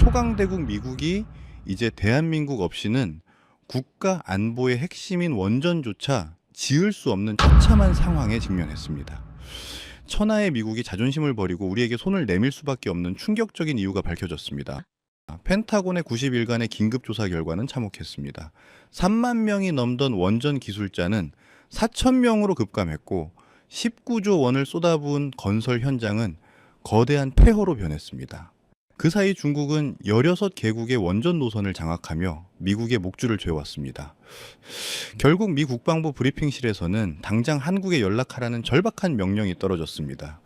초강대국 미국이 이제 대한민국 없이는 국가 안보의 핵심인 원전조차 지을 수 없는 처참한 상황에 직면했습니다. 천하의 미국이 자존심을 버리고 우리에게 손을 내밀 수밖에 없는 충격적인 이유가 밝혀졌습니다. 펜타곤의 90일간의 긴급조사 결과는 참혹했습니다. 3만 명이 넘던 원전 기술자는 4천 명으로 급감했고 19조 원을 쏟아부은 건설 현장은 거대한 폐허로 변했습니다. 그 사이 중국은 16개국의 원전 노선을 장악하며 미국의 목줄을 죄왔습니다. 결국 미 국방부 브리핑실에서는 당장 한국에 연락하라는 절박한 명령이 떨어졌습니다.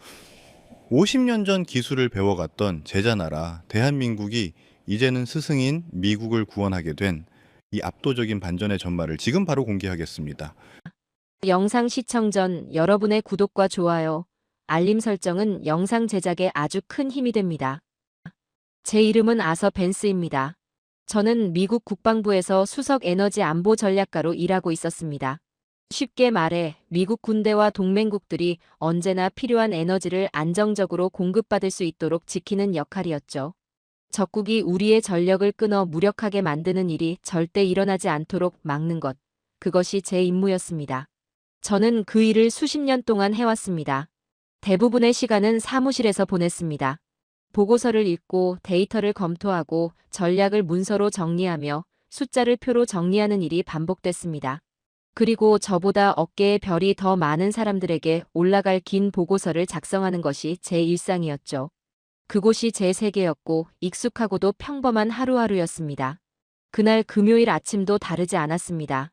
50년 전 기술을 배워갔던 제자나라 대한민국이 이제는 스승인 미국을 구원하게 된 이 압도적인 반전의 전말을 지금 바로 공개하겠습니다. 영상 시청 전 여러분의 구독과 좋아요, 알림 설정은 영상 제작에 아주 큰 힘이 됩니다. 제 이름은 아서 벤스입니다. 저는 미국 국방부에서 수석 에너지 안보 전략가로 일하고 있었습니다. 쉽게 말해 미국 군대와 동맹국들이 언제나 필요한 에너지를 안정적으로 공급받을 수 있도록 지키는 역할이었죠. 적국이 우리의 전력을 끊어 무력하게 만드는 일이 절대 일어나지 않도록 막는 것, 그것이 제 임무였습니다. 저는 그 일을 수십 년 동안 해왔습니다. 대부분의 시간은 사무실에서 보냈습니다. 보고서를 읽고 데이터를 검토하고 전략을 문서로 정리하며 숫자를 표로 정리하는 일이 반복됐습니다. 그리고 저보다 어깨에 별이 더 많은 사람들에게 올라갈 긴 보고서를 작성하는 것이 제 일상이었죠. 그곳이 제 세계였고 익숙하고도 평범한 하루하루였습니다. 그날 금요일 아침도 다르지 않았습니다.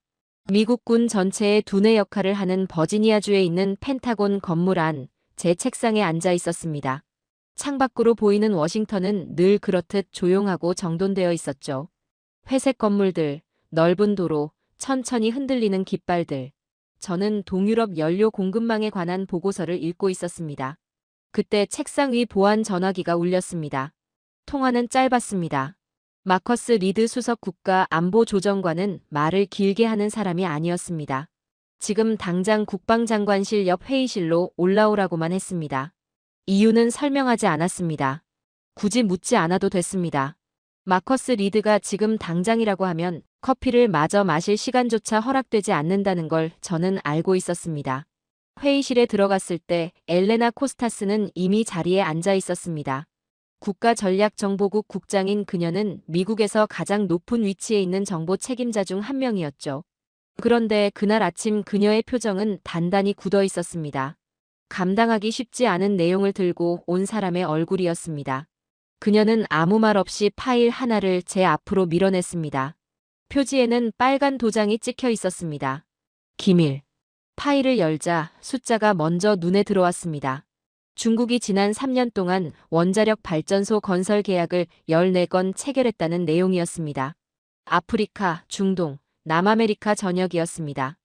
미국군 전체의 두뇌 역할을 하는 버지니아주에 있는 펜타곤 건물 안 제 책상에 앉아 있었습니다. 창밖으로 보이는 워싱턴은 늘 그렇듯 조용하고 정돈되어 있었죠. 회색 건물들, 넓은 도로, 천천히 흔들리는 깃발들. 저는 동유럽 연료 공급망에 관한 보고서를 읽고 있었습니다. 그때 책상 위 보안 전화기가 울렸습니다. 통화는 짧았습니다. 마커스 리드 수석 국가안보조정관은 말을 길게 하는 사람이 아니었습니다. 지금 당장 국방장관실 옆 회의실로 올라오라고만 했습니다. 이유는 설명하지 않았습니다. 굳이 묻지 않아도 됐습니다. 마커스 리드가 지금 당장이라고 하면 커피를 마저 마실 시간조차 허락되지 않는다는 걸 저는 알고 있었습니다. 회의실에 들어갔을 때 엘레나 코스타스는 이미 자리에 앉아 있었습니다. 국가전략정보국 국장인 그녀는 미국에서 가장 높은 위치에 있는 정보 책임자 중 한 명이었죠. 그런데 그날 아침 그녀의 표정은 단단히 굳어 있었습니다. 감당하기 쉽지 않은 내용을 들고 온 사람의 얼굴이었습니다. 그녀는 아무 말 없이 파일 하나를 제 앞으로 밀어냈습니다. 표지에는 빨간 도장이 찍혀 있었습니다. 기밀. 파일을 열자 숫자가 먼저 눈에 들어왔습니다. 중국이 지난 3년 동안 원자력 발전소 건설 계약을 14건 체결했다는 내용이었습니다. 아프리카, 중동, 남아메리카 전역이었습니다.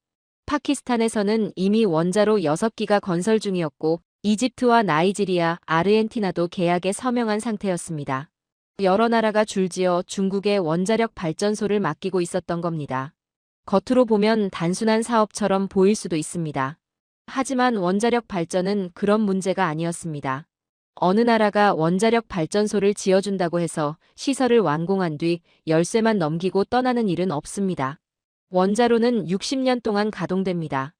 파키스탄에서는 이미 원자로 6기가 건설 중이었고 이집트와 나이지리아, 아르헨티나도 계약에 서명한 상태였습니다. 여러 나라가 줄지어 중국의 원자력 발전소를 맡기고 있었던 겁니다. 겉으로 보면 단순한 사업처럼 보일 수도 있습니다. 하지만 원자력 발전은 그런 문제가 아니었습니다. 어느 나라가 원자력 발전소를 지어준다고 해서 시설을 완공한 뒤 열쇠만 넘기고 떠나는 일은 없습니다. 원자로는 60년 동안 가동됩니다.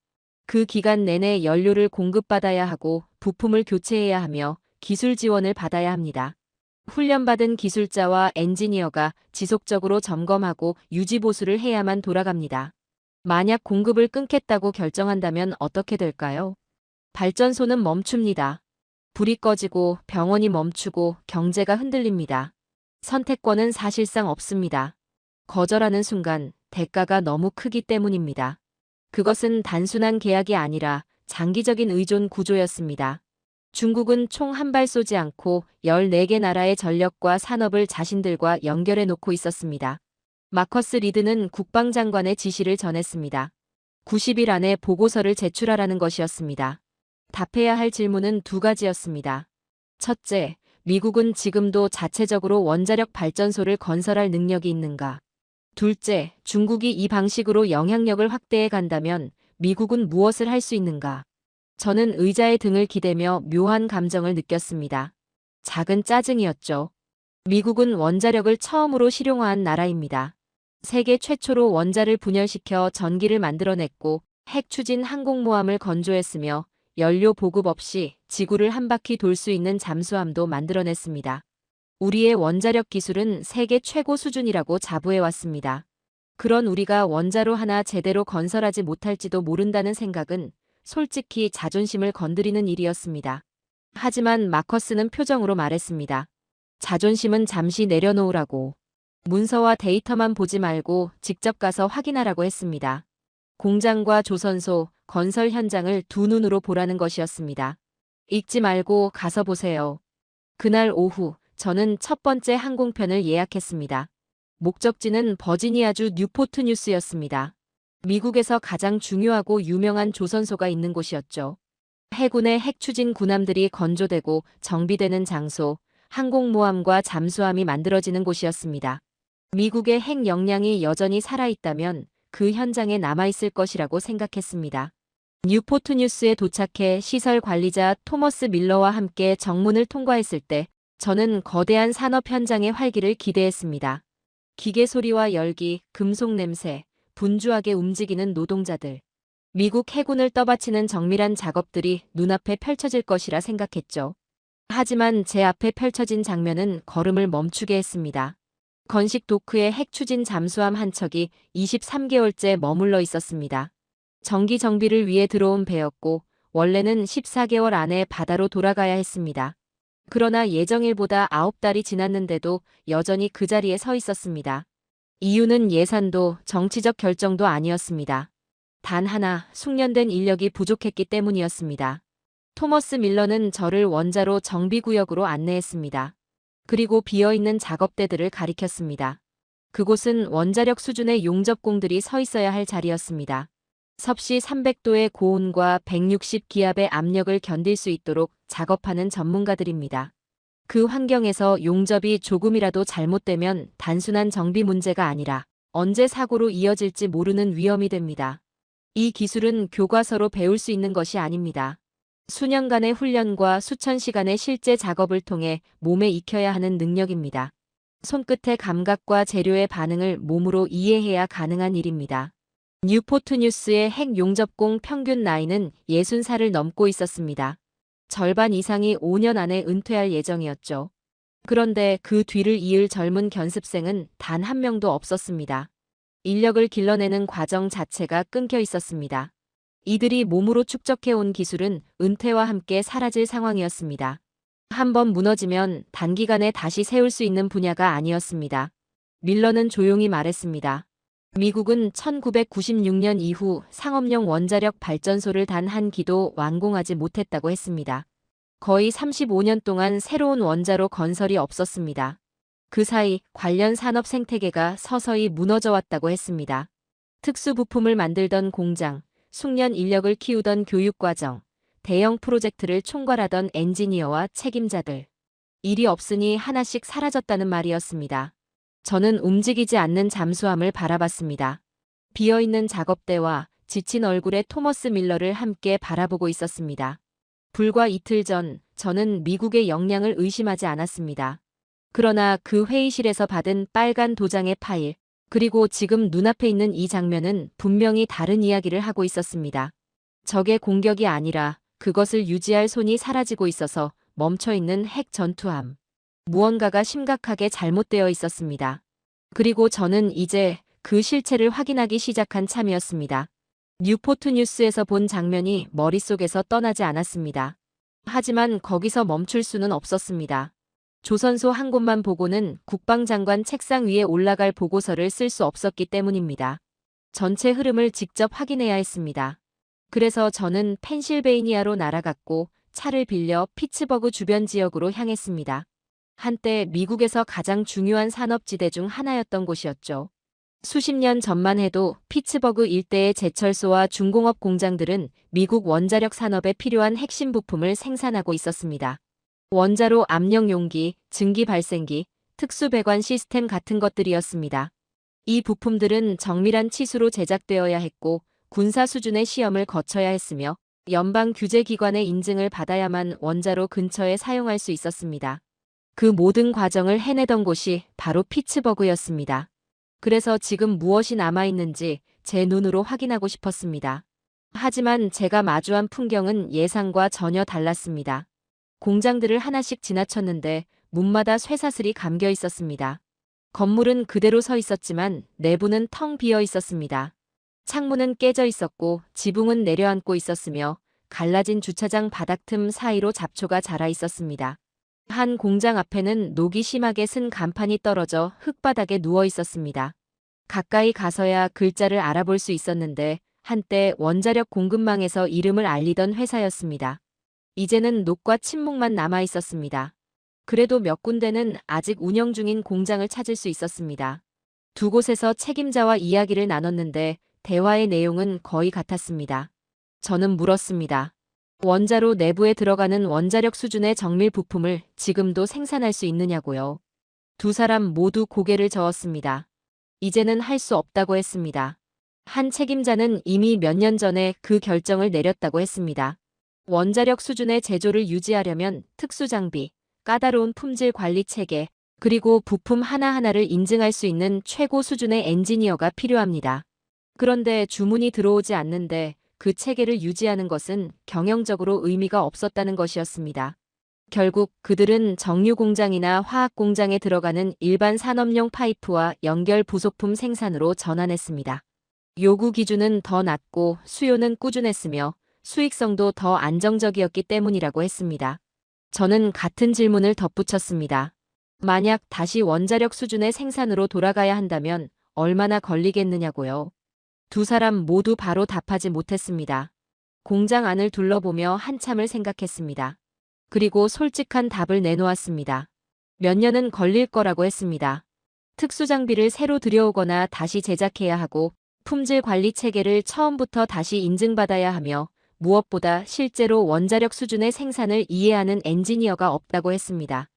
그 기간 내내 연료를 공급받아야 하고 부품을 교체해야 하며 기술 지원을 받아야 합니다. 훈련받은 기술자와 엔지니어가 지속적으로 점검하고 유지 보수를 해야만 돌아갑니다. 만약 공급을 끊겠다고 결정한다면 어떻게 될까요? 발전소는 멈춥니다. 불이 꺼지고 병원이 멈추고 경제가 흔들립니다. 선택권은 사실상 없습니다. 거절하는 순간 대가가 너무 크기 때문입니다. 그것은 단순한 계약이 아니라 장기적인 의존 구조였습니다. 중국은 총 한 발 쏘지 않고 14개 나라의 전력과 산업을 자신들과 연결해 놓고 있었습니다. 마커스 리드는 국방장관의 지시를 전했습니다. 90일 안에 보고서를 제출하라는 것이었습니다. 답해야 할 질문은 두 가지였습니다. 첫째, 미국은 지금도 자체적으로 원자력 발전소를 건설할 능력이 있는가? 둘째, 중국이 이 방식으로 영향력을 확대해 간다면 미국은 무엇을 할 수 있는가? 저는 의자에 등을 기대며 묘한 감정을 느꼈습니다. 작은 짜증이었죠. 미국은 원자력을 처음으로 실용화한 나라입니다. 세계 최초로 원자를 분열시켜 전기를 만들어냈고 핵 추진 항공모함을 건조했으며 연료 보급 없이 지구를 한 바퀴 돌 수 있는 잠수함도 만들어냈습니다. 우리의 원자력 기술은 세계 최고 수준이라고 자부해왔습니다. 그런 우리가 원자로 하나 제대로 건설하지 못할지도 모른다는 생각은 솔직히 자존심을 건드리는 일이었습니다. 하지만 마커스는 표정으로 말했습니다. 자존심은 잠시 내려놓으라고. 문서와 데이터만 보지 말고 직접 가서 확인하라고 했습니다. 공장과 조선소, 건설 현장을 두 눈으로 보라는 것이었습니다. 읽지 말고 가서 보세요. 그날 오후 저는 첫 번째 항공편을 예약했습니다. 목적지는 버지니아주 뉴포트 뉴스였습니다. 미국에서 가장 중요하고 유명한 조선소가 있는 곳이었죠. 해군의 핵 추진 군함들이 건조되고 정비되는 장소, 항공모함과 잠수함이 만들어지는 곳이었습니다. 미국의 핵 역량이 여전히 살아있다면 그 현장에 남아있을 것이라고 생각했습니다. 뉴포트 뉴스에 도착해 시설 관리자 토머스 밀러와 함께 정문을 통과했을 때 저는 거대한 산업 현장의 활기를 기대했습니다. 기계 소리와 열기, 금속 냄새, 분주하게 움직이는 노동자들. 미국 해군을 떠받치는 정밀한 작업들이 눈앞에 펼쳐질 것이라 생각했죠. 하지만 제 앞에 펼쳐진 장면은 걸음을 멈추게 했습니다. 건식 도크에 핵 추진 잠수함 한 척이 23개월째 머물러 있었습니다. 정기 정비를 위해 들어온 배였고 원래는 14개월 안에 바다로 돌아가야 했습니다. 그러나 예정일보다 9달이 지났는데도 여전히 그 자리에 서 있었습니다. 이유는 예산도 정치적 결정도 아니었습니다. 단 하나, 숙련된 인력이 부족했기 때문이었습니다. 토머스 밀러는 저를 원자로 정비구역으로 안내했습니다. 그리고 비어있는 작업대들을 가리켰습니다. 그곳은 원자력 수준의 용접공들이 서 있어야 할 자리였습니다. 섭씨 300도의 고온과 160기압의 압력을 견딜 수 있도록 작업하는 전문가들입니다. 그 환경에서 용접이 조금이라도 잘못되면 단순한 정비 문제가 아니라 언제 사고로 이어질지 모르는 위험이 됩니다. 이 기술은 교과서로 배울 수 있는 것이 아닙니다. 수년간의 훈련과 수천 시간의 실제 작업을 통해 몸에 익혀야 하는 능력입니다. 손끝의 감각과 재료의 반응을 몸으로 이해해야 가능한 일입니다. 뉴포트 뉴스의 핵 용접공 평균 나이는 60살을 넘고 있었습니다. 절반 이상이 5년 안에 은퇴할 예정이었죠. 그런데 그 뒤를 이을 젊은 견습생은 단 한 명도 없었습니다. 인력을 길러내는 과정 자체가 끊겨 있었습니다. 이들이 몸으로 축적해온 기술은 은퇴와 함께 사라질 상황이었습니다. 한번 무너지면 단기간에 다시 세울 수 있는 분야가 아니었습니다. 밀러는 조용히 말했습니다. 미국은 1996년 이후 상업용 원자력 발전소를 단 한 기도 완공하지 못했다고 했습니다. 거의 35년 동안 새로운 원자로 건설이 없었습니다. 그 사이 관련 산업 생태계가 서서히 무너져 왔다고 했습니다. 특수 부품을 만들던 공장, 숙련 인력을 키우던 교육과정, 대형 프로젝트를 총괄하던 엔지니어와 책임자들. 일이 없으니 하나씩 사라졌다는 말이었습니다. 저는 움직이지 않는 잠수함을 바라봤습니다. 비어있는 작업대와 지친 얼굴의 토머스 밀러를 함께 바라보고 있었습니다. 불과 이틀 전 저는 미국의 역량을 의심하지 않았습니다. 그러나 그 회의실에서 받은 빨간 도장의 파일, 그리고 지금 눈앞에 있는 이 장면은 분명히 다른 이야기를 하고 있었습니다. 적의 공격이 아니라 그것을 유지할 손이 사라지고 있어서 멈춰있는 핵 전투함. 무언가가 심각하게 잘못되어 있었습니다. 그리고 저는 이제 그 실체를 확인하기 시작한 참이었습니다. 뉴포트 뉴스에서 본 장면이 머릿속에서 떠나지 않았습니다. 하지만 거기서 멈출 수는 없었습니다. 조선소 한 곳만 보고는 국방장관 책상 위에 올라갈 보고서를 쓸 수 없었기 때문입니다. 전체 흐름을 직접 확인해야 했습니다. 그래서 저는 펜실베이니아로 날아갔고 차를 빌려 피츠버그 주변 지역으로 향했습니다. 한때 미국에서 가장 중요한 산업지대 중 하나였던 곳이었죠. 수십 년 전만 해도 피츠버그 일대의 제철소와 중공업 공장들은 미국 원자력 산업에 필요한 핵심 부품을 생산하고 있었습니다. 원자로 압력 용기, 증기 발생기, 특수 배관 시스템 같은 것들이었습니다. 이 부품들은 정밀한 치수로 제작되어야 했고 군사 수준의 시험을 거쳐야 했으며 연방 규제 기관의 인증을 받아야만 원자로 근처에 사용할 수 있었습니다. 그 모든 과정을 해내던 곳이 바로 피츠버그였습니다. 그래서 지금 무엇이 남아있는지 제 눈으로 확인하고 싶었습니다. 하지만 제가 마주한 풍경은 예상과 전혀 달랐습니다. 공장들을 하나씩 지나쳤는데 문마다 쇠사슬이 감겨 있었습니다. 건물은 그대로 서 있었지만 내부는 텅 비어 있었습니다. 창문은 깨져 있었고 지붕은 내려앉고 있었으며 갈라진 주차장 바닥 틈 사이로 잡초가 자라 있었습니다. 한 공장 앞에는 녹이 심하게 쓴 간판이 떨어져 흙바닥에 누워 있었습니다. 가까이 가서야 글자를 알아볼 수 있었는데 한때 원자력 공급망에서 이름을 알리던 회사였습니다. 이제는 녹과 침묵만 남아 있었습니다. 그래도 몇 군데는 아직 운영 중인 공장을 찾을 수 있었습니다. 두 곳에서 책임자와 이야기를 나눴는데 대화의 내용은 거의 같았습니다. 저는 물었습니다. 원자로 내부에 들어가는 원자력 수준의 정밀 부품을 지금도 생산할 수 있느냐고요. 두 사람 모두 고개를 저었습니다. 이제는 할 수 없다고 했습니다. 한 책임자는 이미 몇 년 전에 그 결정을 내렸다고 했습니다. 원자력 수준의 제조를 유지하려면 특수장비, 까다로운 품질 관리 체계, 그리고 부품 하나하나를 인증할 수 있는 최고 수준의 엔지니어가 필요합니다. 그런데 주문이 들어오지 않는데 그 체계를 유지하는 것은 경영적으로 의미가 없었다는 것이었습니다. 결국 그들은 정유 공장이나 화학 공장에 들어가는 일반 산업용 파이프와 연결 부속품 생산으로 전환했습니다. 요구 기준은 더 낮고 수요는 꾸준했으며 수익성도 더 안정적이었기 때문이라고 했습니다. 저는 같은 질문을 덧붙였습니다. 만약 다시 원자력 수준의 생산으로 돌아가야 한다면 얼마나 걸리겠느냐고요. 두 사람 모두 바로 답하지 못했습니다. 공장 안을 둘러보며 한참을 생각했습니다. 그리고 솔직한 답을 내놓았습니다. 몇 년은 걸릴 거라고 했습니다. 특수장비를 새로 들여오거나 다시 제작해야 하고 품질 관리 체계를 처음부터 다시 인증받아야 하며 무엇보다 실제로 원자력 수준의 생산을 이해하는 엔지니어가 없다고 했습니다.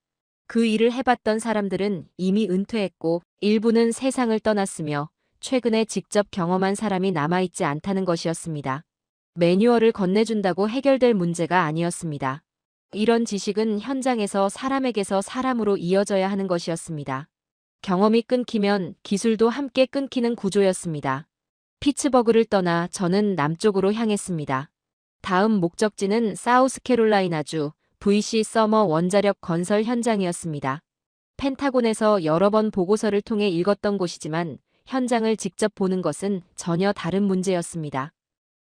그 일을 해봤던 사람들은 이미 은퇴했고 일부는 세상을 떠났으며 최근에 직접 경험한 사람이 남아있지 않다는 것이었습니다. 매뉴얼을 건네준다고 해결될 문제가 아니었습니다. 이런 지식은 현장에서 사람에게서 사람으로 이어져야 하는 것이었습니다. 경험이 끊기면 기술도 함께 끊기는 구조였습니다. 피츠버그를 떠나 저는 남쪽으로 향했습니다. 다음 목적지는 사우스캐롤라이나주 VC 서머 원자력 건설 현장이었습니다. 펜타곤에서 여러 번 보고서를 통해 읽었던 곳이지만 현장을 직접 보는 것은 전혀 다른 문제였습니다.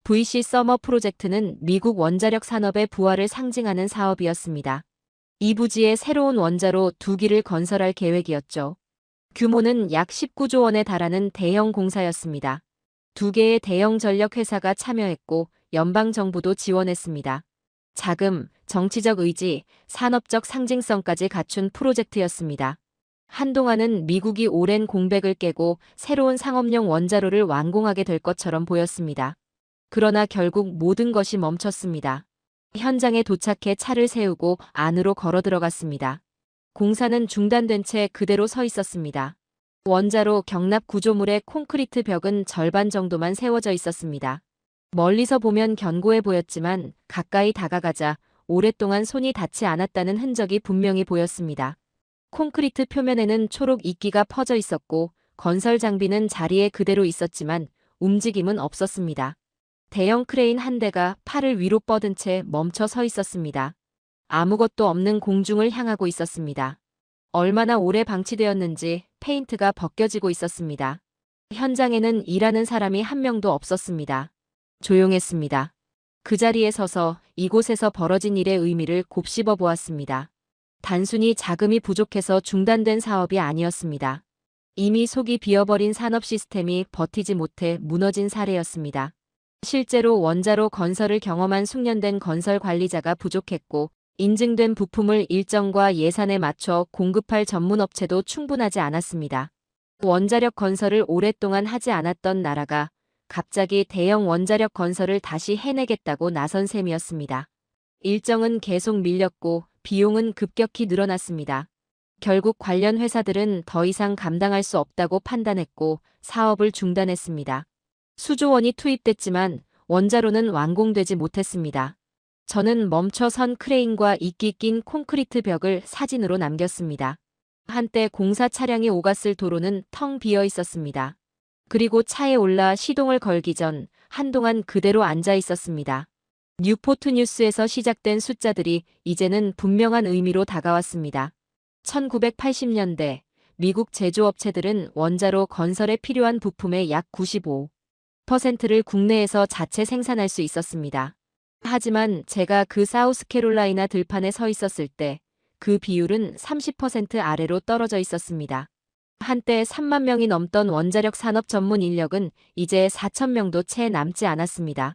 VC 서머 프로젝트는 미국 원자력 산업의 부활을 상징하는 사업이었습니다. 이 부지에 새로운 원자로 2기를 건설할 계획이었죠. 규모는 약 19조 원에 달하는 대형 공사였습니다. 2개의 대형 전력 회사가 참여했고 연방정부도 지원했습니다. 자금, 정치적 의지, 산업적 상징성까지 갖춘 프로젝트였습니다. 한동안은 미국이 오랜 공백을 깨고 새로운 상업용 원자로를 완공하게 될 것처럼 보였습니다. 그러나 결국 모든 것이 멈췄습니다. 현장에 도착해 차를 세우고 안으로 걸어 들어갔습니다. 공사는 중단된 채 그대로 서 있었습니다. 원자로 경납 구조물의 콘크리트 벽은 절반 정도만 세워져 있었습니다. 멀리서 보면 견고해 보였지만 가까이 다가가자 오랫동안 손이 닿지 않았다는 흔적이 분명히 보였습니다. 콘크리트 표면에는 초록 이끼가 퍼져 있었고 건설 장비는 자리에 그대로 있었지만 움직임은 없었습니다. 대형 크레인 한 대가 팔을 위로 뻗은 채 멈춰 서 있었습니다. 아무것도 없는 공중을 향하고 있었습니다. 얼마나 오래 방치되었는지 페인트가 벗겨지고 있었습니다. 현장에는 일하는 사람이 한 명도 없었습니다. 조용했습니다. 그 자리에 서서 이곳에서 벌어진 일의 의미를 곱씹어 보았습니다. 단순히 자금이 부족해서 중단된 사업이 아니었습니다. 이미 속이 비어버린 산업 시스템이 버티지 못해 무너진 사례였습니다. 실제로 원자로 건설을 경험한 숙련된 건설 관리자가 부족했고 인증된 부품을 일정과 예산에 맞춰 공급할 전문 업체도 충분하지 않았습니다. 원자력 건설을 오랫동안 하지 않았던 나라가 갑자기 대형 원자력 건설을 다시 해내겠다고 나선 셈이었습니다. 일정은 계속 밀렸고 비용은 급격히 늘어났습니다. 결국 관련 회사들은 더 이상 감당할 수 없다고 판단했고 사업을 중단했습니다. 수조 원이 투입됐지만 원자로는 완공되지 못했습니다. 저는 멈춰선 크레인과 이끼 낀 콘크리트 벽을 사진으로 남겼습니다. 한때 공사 차량이 오갔을 도로는 텅 비어 있었습니다. 그리고 차에 올라 시동을 걸기 전 한동안 그대로 앉아 있었습니다. 뉴포트 뉴스에서 시작된 숫자들이 이제는 분명한 의미로 다가왔습니다. 1980년대 미국 제조업체들은 원자로 건설에 필요한 부품의 약 95%를 국내에서 자체 생산할 수 있었습니다. 하지만 제가 그 사우스캐롤라이나 들판에 서 있었을 때 그 비율은 30% 아래로 떨어져 있었습니다. 한때 3만 명이 넘던 원자력 산업 전문 인력은 이제 4천 명도 채 남지 않았습니다.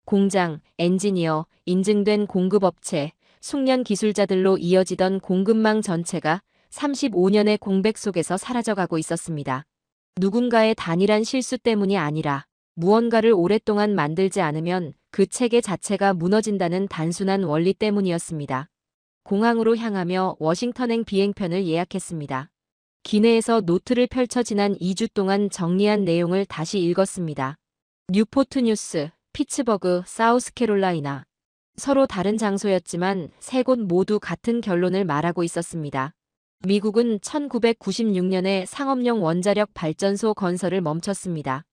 공장, 엔지니어, 인증된 공급업체, 숙련 기술자들로 이어지던 공급망 전체가 35년의 공백 속에서 사라져가고 있었습니다. 누군가의 단일한 실수 때문이 아니라 무언가를 오랫동안 만들지 않으면 그 체계 자체가 무너진다는 단순한 원리 때문이었습니다. 공항으로 향하며 워싱턴행 비행편을 예약했습니다. 기내에서 노트를 펼쳐 지난 2주 동안 정리한 내용을 다시 읽었습니다. 뉴포트 뉴스, 피츠버그, 사우스캐롤라이나. 서로 다른 장소였지만 세 곳 모두 같은 결론을 말하고 있었습니다. 미국은 1996년에 상업용 원자력 발전소 건설을 멈췄습니다.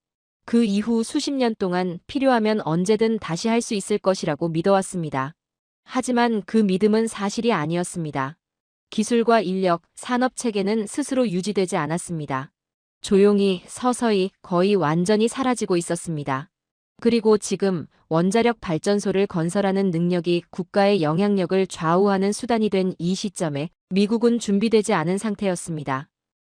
그 이후 수십 년 동안 필요하면 언제든 다시 할 수 있을 것이라고 믿어왔습니다. 하지만 그 믿음은 사실이 아니었습니다. 기술과 인력, 산업 체계는 스스로 유지되지 않았습니다. 조용히, 서서히, 거의 완전히 사라지고 있었습니다. 그리고 지금 원자력 발전소를 건설하는 능력이 국가의 영향력을 좌우하는 수단이 된 이 시점에 미국은 준비되지 않은 상태였습니다.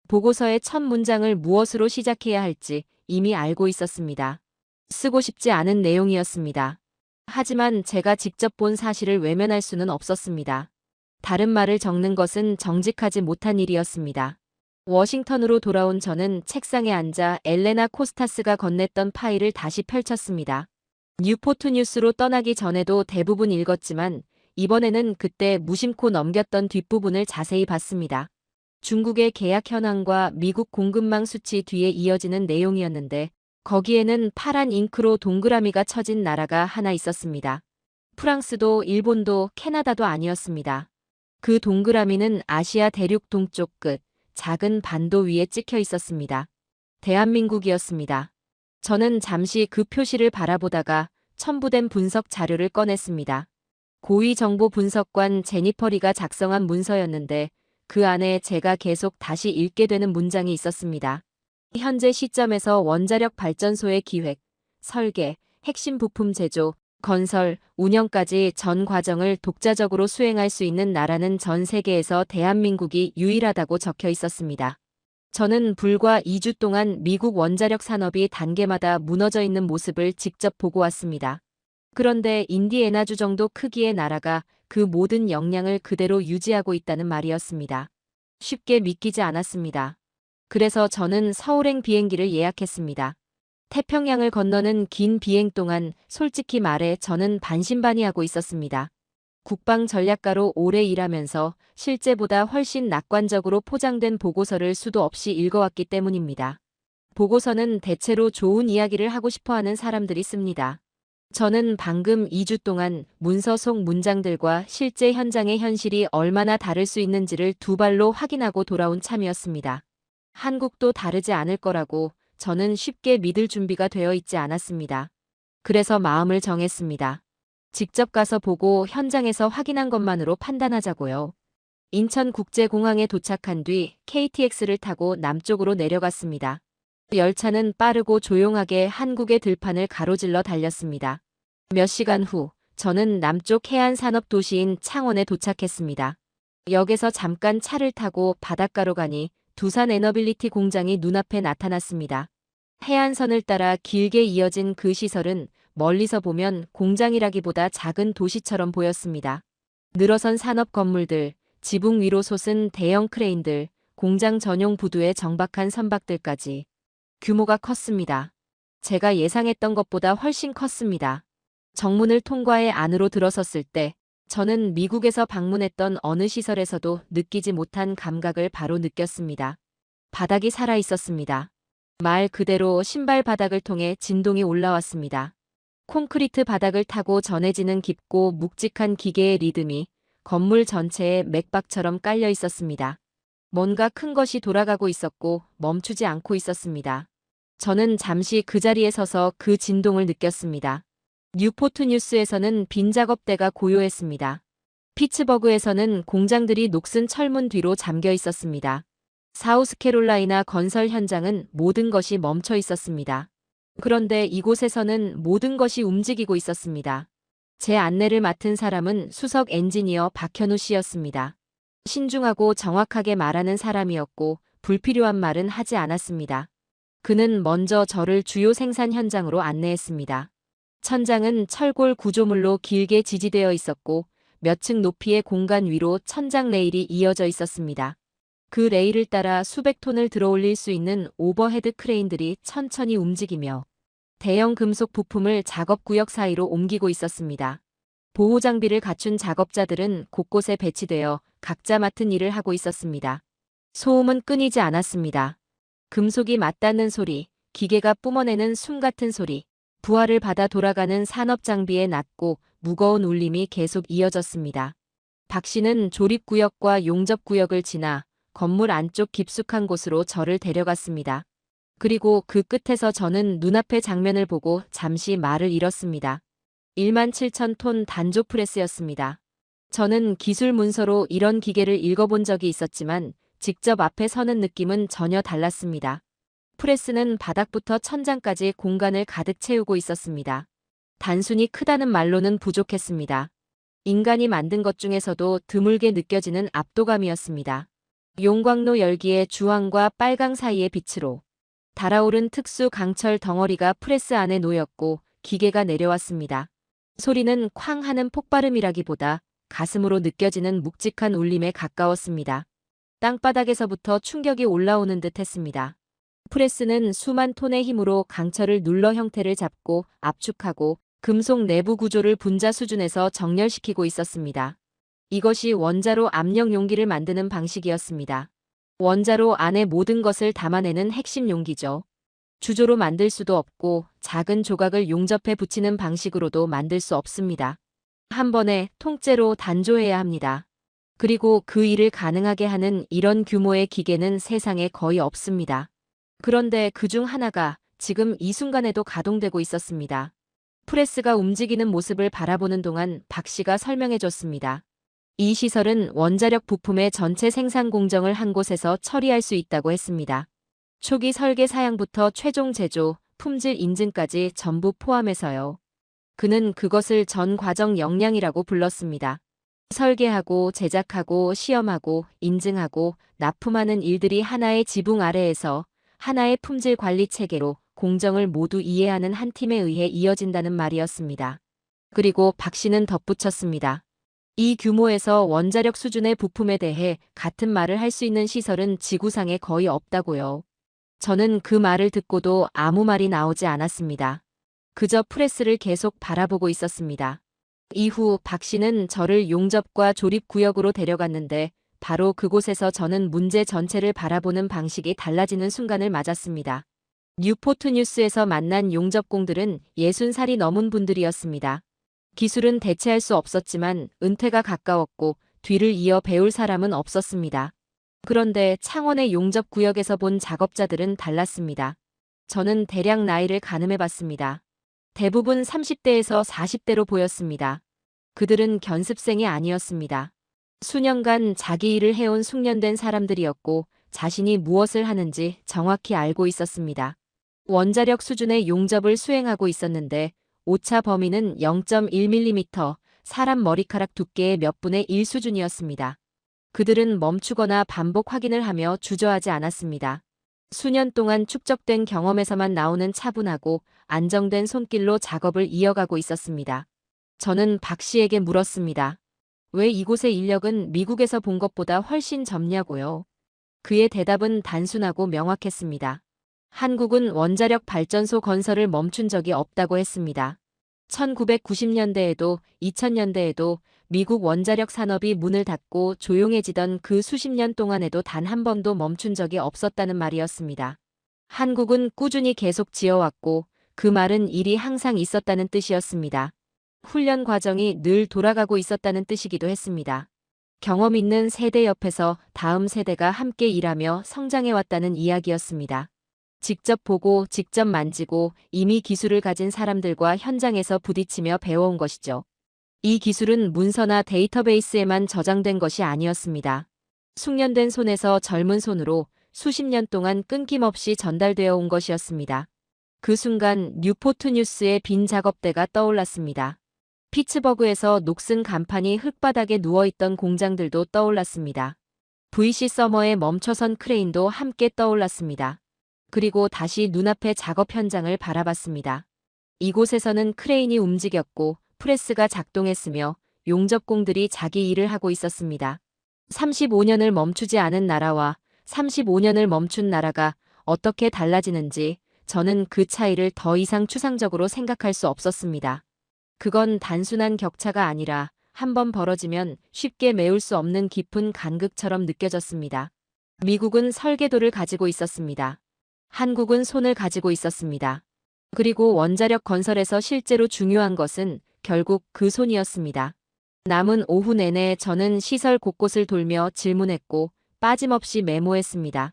보고서의 첫 문장을 무엇으로 시작해야 할지 이미 알고 있었습니다. 쓰고 싶지 않은 내용이었습니다. 하지만 제가 직접 본 사실을 외면할 수는 없었습니다. 다른 말을 적는 것은 정직하지 못한 일이었습니다. 워싱턴으로 돌아온 저는 책상에 앉아 엘레나 코스타스가 건넸던 파일을 다시 펼쳤습니다. 뉴포트 뉴스로 떠나기 전에도 대부분 읽었지만 이번에는 그때 무심코 넘겼던 뒷부분을 자세히 봤습니다. 중국의 계약 현황과 미국 공급망 수치 뒤에 이어지는 내용이었는데 거기에는 파란 잉크로 동그라미가 쳐진 나라가 하나 있었습니다. 프랑스도 일본도 캐나다도 아니었습니다. 그 동그라미는 아시아 대륙 동쪽 끝, 작은 반도 위에 찍혀 있었습니다. 대한민국이었습니다. 저는 잠시 그 표시를 바라보다가 첨부된 분석 자료를 꺼냈습니다. 고위정보분석관 제니퍼 리가 작성한 문서였는데 그 안에 제가 계속 다시 읽게 되는 문장이 있었습니다. 현재 시점에서 원자력 발전소의 기획, 설계, 핵심 부품 제조, 건설, 운영까지 전 과정을 독자적으로 수행할 수 있는 나라는 전 세계에서 대한민국이 유일하다고 적혀 있었습니다. 저는 불과 2주 동안 미국 원자력 산업이 단계마다 무너져 있는 모습을 직접 보고 왔습니다. 그런데 인디애나주 정도 크기의 나라가 그 모든 역량을 그대로 유지하고 있다는 말이었습니다. 쉽게 믿기지 않았습니다. 그래서 저는 서울행 비행기를 예약했습니다. 태평양을 건너는 긴 비행 동안 솔직히 말해 저는 반신반의하고 있었습니다. 국방 전략가로 오래 일하면서 실제보다 훨씬 낙관적으로 포장된 보고서를 수도 없이 읽어왔기 때문입니다. 보고서는 대체로 좋은 이야기를 하고 싶어하는 사람들이 씁니다. 저는 방금 2주 동안 문서 속 문장들과 실제 현장의 현실이 얼마나 다를 수 있는지를 두 발로 확인하고 돌아온 참이었습니다. 한국도 다르지 않을 거라고 저는 쉽게 믿을 준비가 되어 있지 않았습니다. 그래서 마음을 정했습니다. 직접 가서 보고 현장에서 확인한 것만으로 판단하자고요. 인천국제공항에 도착한 뒤 KTX를 타고 남쪽으로 내려갔습니다. 열차는 빠르고 조용하게 한국의 들판을 가로질러 달렸습니다. 몇 시간 후 저는 남쪽 해안산업 도시인 창원에 도착했습니다. 역에서 잠깐 차를 타고 바닷가로 가니 두산 에너빌리티 공장이 눈앞에 나타났습니다. 해안선을 따라 길게 이어진 그 시설은 멀리서 보면 공장이라기보다 작은 도시처럼 보였습니다. 늘어선 산업 건물들, 지붕 위로 솟은 대형 크레인들, 공장 전용 부두의 정박한 선박들까지. 규모가 컸습니다. 제가 예상했던 것보다 훨씬 컸습니다. 정문을 통과해 안으로 들어섰을 때 저는 미국에서 방문했던 어느 시설에서도 느끼지 못한 감각을 바로 느꼈습니다. 바닥이 살아 있었습니다. 말 그대로 신발 바닥을 통해 진동이 올라왔습니다. 콘크리트 바닥을 타고 전해지는 깊고 묵직한 기계의 리듬이 건물 전체에 맥박처럼 깔려 있었습니다. 뭔가 큰 것이 돌아가고 있었고 멈추지 않고 있었습니다. 저는 잠시 그 자리에 서서 그 진동을 느꼈습니다. 뉴포트 뉴스에서는 빈 작업대가 고요했습니다. 피츠버그에서는 공장들이 녹슨 철문 뒤로 잠겨 있었습니다. 사우스캐롤라이나 건설 현장은 모든 것이 멈춰 있었습니다. 그런데 이곳에서는 모든 것이 움직이고 있었습니다. 제 안내를 맡은 사람은 수석 엔지니어 박현우 씨였습니다. 신중하고 정확하게 말하는 사람이었고 불필요한 말은 하지 않았습니다. 그는 먼저 저를 주요 생산 현장으로 안내했습니다. 천장은 철골 구조물로 길게 지지되어 있었고 몇 층 높이의 공간 위로 천장 레일이 이어져 있었습니다. 그 레일을 따라 수백 톤을 들어올릴 수 있는 오버헤드 크레인들이 천천히 움직이며 대형 금속 부품을 작업구역 사이로 옮기고 있었습니다. 보호 장비를 갖춘 작업자들은 곳곳에 배치되어 각자 맡은 일을 하고 있었습니다. 소음은 끊이지 않았습니다. 금속이 맞닿는 소리, 기계가 뿜어내는 숨 같은 소리, 부하를 받아 돌아가는 산업 장비의 낮고 무거운 울림이 계속 이어졌습니다. 박 씨는 조립구역과 용접구역을 지나 건물 안쪽 깊숙한 곳으로 저를 데려갔습니다. 그리고 그 끝에서 저는 눈앞의 장면을 보고 잠시 말을 잃었습니다. 17,000톤 단조 프레스였습니다. 저는 기술 문서로 이런 기계를 읽어본 적이 있었지만 직접 앞에 서는 느낌은 전혀 달랐습니다. 프레스는 바닥부터 천장까지 공간을 가득 채우고 있었습니다. 단순히 크다는 말로는 부족했습니다. 인간이 만든 것 중에서도 드물게 느껴지는 압도감이었습니다. 용광로 열기의 주황과 빨강 사이의 빛으로 달아오른 특수 강철 덩어리가 프레스 안에 놓였고 기계가 내려왔습니다. 소리는 쾅 하는 폭발음이라기보다 가슴으로 느껴지는 묵직한 울림에 가까웠습니다. 땅바닥에서부터 충격이 올라오는 듯 했습니다. 프레스는 수만 톤의 힘으로 강철을 눌러 형태를 잡고 압축하고 금속 내부 구조를 분자 수준에서 정렬시키고 있었습니다. 이것이 원자로 압력 용기를 만드는 방식이었습니다. 원자로 안에 모든 것을 담아내는 핵심 용기죠. 주조로 만들 수도 없고 작은 조각을 용접해 붙이는 방식으로도 만들 수 없습니다. 한 번에 통째로 단조해야 합니다. 그리고 그 일을 가능하게 하는 이런 규모의 기계는 세상에 거의 없습니다. 그런데 그중 하나가 지금 이 순간에도 가동되고 있었습니다. 프레스가 움직이는 모습을 바라보는 동안 박 씨가 설명해 줬습니다. 이 시설은 원자력 부품의 전체 생산 공정을 한 곳에서 처리할 수 있다고 했습니다. 초기 설계 사양부터 최종 제조, 품질 인증까지 전부 포함해서요. 그는 그것을 전 과정 역량이라고 불렀습니다. 설계하고 제작하고 시험하고 인증하고 납품하는 일들이 하나의 지붕 아래에서 하나의 품질 관리 체계로 공정을 모두 이해하는 한 팀에 의해 이어진다는 말이었습니다. 그리고 박 씨는 덧붙였습니다. 이 규모에서 원자력 수준의 부품에 대해 같은 말을 할 수 있는 시설은 지구상에 거의 없다고요. 저는 그 말을 듣고도 아무 말이 나오지 않았습니다. 그저 프레스를 계속 바라보고 있었습니다. 이후 박 씨는 저를 용접과 조립 구역으로 데려갔는데 바로 그곳에서 저는 문제 전체를 바라보는 방식이 달라지는 순간을 맞았습니다. 뉴포트 뉴스에서 만난 용접공들은 60살이 넘은 분들이었습니다. 기술은 대체할 수 없었지만 은퇴가 가까웠고 뒤를 이어 배울 사람은 없었습니다. 그런데 창원의 용접구역에서 본 작업자들은 달랐습니다. 저는 대략 나이를 가늠해봤습니다. 대부분 30대에서 40대로 보였습니다. 그들은 견습생이 아니었습니다. 수년간 자기 일을 해온 숙련된 사람들이었고 자신이 무엇을 하는지 정확히 알고 있었습니다. 원자력 수준의 용접을 수행하고 있었는데 오차 범위는 0.1mm, 사람 머리카락 두께의 몇 분의 1 수준이었습니다. 그들은 멈추거나 반복 확인을 하며 주저하지 않았습니다. 수년 동안 축적된 경험에서만 나오는 차분하고 안정된 손길로 작업을 이어가고 있었습니다. 저는 박 씨에게 물었습니다. 왜 이곳의 인력은 미국에서 본 것보다 훨씬 젊냐고요? 그의 대답은 단순하고 명확했습니다. 한국은 원자력 발전소 건설을 멈춘 적이 없다고 했습니다. 1990년대에도 2000년대에도 미국 원자력 산업이 문을 닫고 조용해지던 그 수십 년 동안에도 단 한 번도 멈춘 적이 없었다는 말이었습니다. 한국은 꾸준히 계속 지어왔고 그 말은 일이 항상 있었다는 뜻이었습니다. 훈련 과정이 늘 돌아가고 있었다는 뜻이기도 했습니다. 경험 있는 세대 옆에서 다음 세대가 함께 일하며 성장해왔다는 이야기였습니다. 직접 보고 직접 만지고 이미 기술을 가진 사람들과 현장에서 부딪히며 배워온 것이죠. 이 기술은 문서나 데이터베이스에만 저장된 것이 아니었습니다. 숙련된 손에서 젊은 손으로 수십 년 동안 끊김없이 전달되어 온 것이었습니다. 그 순간 뉴포트 뉴스의 빈 작업대가 떠올랐습니다. 피츠버그에서 녹슨 간판이 흙바닥에 누워있던 공장들도 떠올랐습니다. VC 서머에 멈춰선 크레인도 함께 떠올랐습니다. 그리고 다시 눈앞의 작업 현장을 바라봤습니다. 이곳에서는 크레인이 움직였고 프레스가 작동했으며 용접공들이 자기 일을 하고 있었습니다. 35년을 멈추지 않은 나라와 35년을 멈춘 나라가 어떻게 달라지는지 저는 그 차이를 더 이상 추상적으로 생각할 수 없었습니다. 그건 단순한 격차가 아니라 한번 벌어지면 쉽게 메울 수 없는 깊은 간극처럼 느껴졌습니다. 미국은 설계도를 가지고 있었습니다. 한국은 손을 가지고 있었습니다. 그리고 원자력 건설에서 실제로 중요한 것은 결국 그 손이었습니다. 남은 오후 내내 저는 시설 곳곳을 돌며 질문했고 빠짐없이 메모했습니다.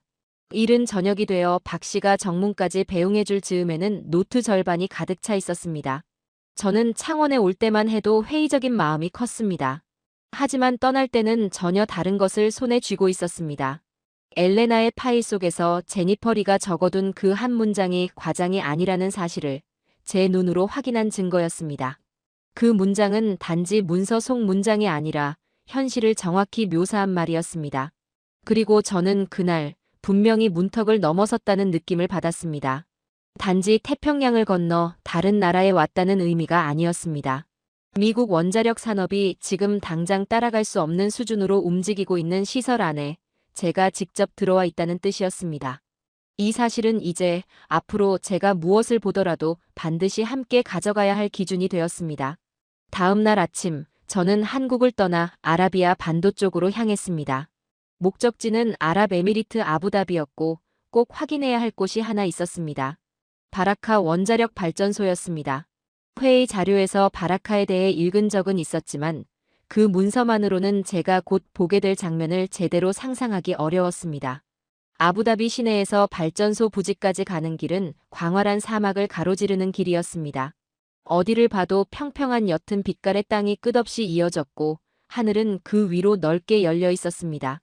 이른 저녁이 되어 박 씨가 정문까지 배웅해줄 즈음에는 노트 절반이 가득 차 있었습니다. 저는 창원에 올 때만 해도 회의적인 마음이 컸습니다. 하지만 떠날 때는 전혀 다른 것을 손에 쥐고 있었습니다. 엘레나의 파일 속에서 제니퍼 리가 적어둔 그 한 문장이 과장이 아니라는 사실을 제 눈으로 확인한 증거였습니다. 그 문장은 단지 문서 속 문장이 아니라 현실을 정확히 묘사한 말이었습니다. 그리고 저는 그날 분명히 문턱을 넘어섰다는 느낌을 받았습니다. 단지 태평양을 건너 다른 나라에 왔다는 의미가 아니었습니다. 미국 원자력 산업이 지금 당장 따라갈 수 없는 수준으로 움직이고 있는 시설 안에 제가 직접 들어와 있다는 뜻이었습니다. 이 사실은 이제 앞으로 제가 무엇을 보더라도 반드시 함께 가져가야 할 기준이 되었습니다. 다음 날 아침, 저는 한국을 떠나 아라비아 반도 쪽으로 향했습니다. 목적지는 아랍에미리트 아부다비였고 꼭 확인해야 할 곳이 하나 있었습니다. 바라카 원자력 발전소였습니다. 회의 자료에서 바라카에 대해 읽은 적은 있었지만 그 문서만으로는 제가 곧 보게 될 장면을 제대로 상상하기 어려웠습니다. 아부다비 시내에서 발전소 부지까지 가는 길은 광활한 사막을 가로지르는 길이었습니다. 어디를 봐도 평평한 옅은 빛깔의 땅이 끝없이 이어졌고 하늘은 그 위로 넓게 열려 있었습니다.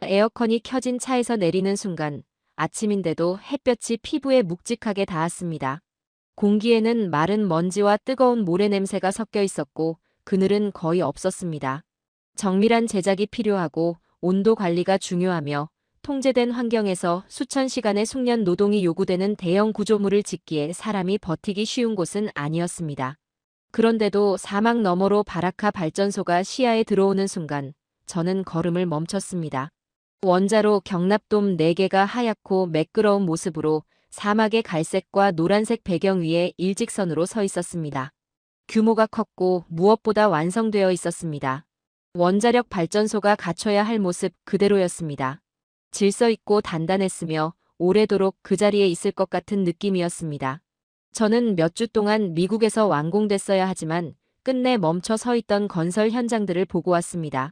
에어컨이 켜진 차에서 내리는 순간 아침인데도 햇볕이 피부에 묵직하게 닿았습니다. 공기에는 마른 먼지와 뜨거운 모래 냄새가 섞여 있었고 그늘은 거의 없었습니다. 정밀한 제작이 필요하고 온도 관리가 중요하며 통제된 환경에서 수천 시간의 숙련 노동이 요구되는 대형 구조물을 짓기에 사람이 버티기 쉬운 곳은 아니었습니다. 그런데도 사막 너머로 바라카 발전소가 시야에 들어오는 순간 저는 걸음을 멈췄습니다. 원자로 경납돔 4개가 하얗고 매끄러운 모습으로 사막의 갈색과 노란색 배경 위에 일직선으로 서 있었습니다. 규모가 컸고 무엇보다 완성되어 있었습니다. 원자력 발전소가 갖춰야 할 모습 그대로였습니다. 질서 있고 단단했으며 오래도록 그 자리에 있을 것 같은 느낌이었습니다. 저는 몇 주 동안 미국에서 완공됐어야 하지만 끝내 멈춰 서 있던 건설 현장들을 보고 왔습니다.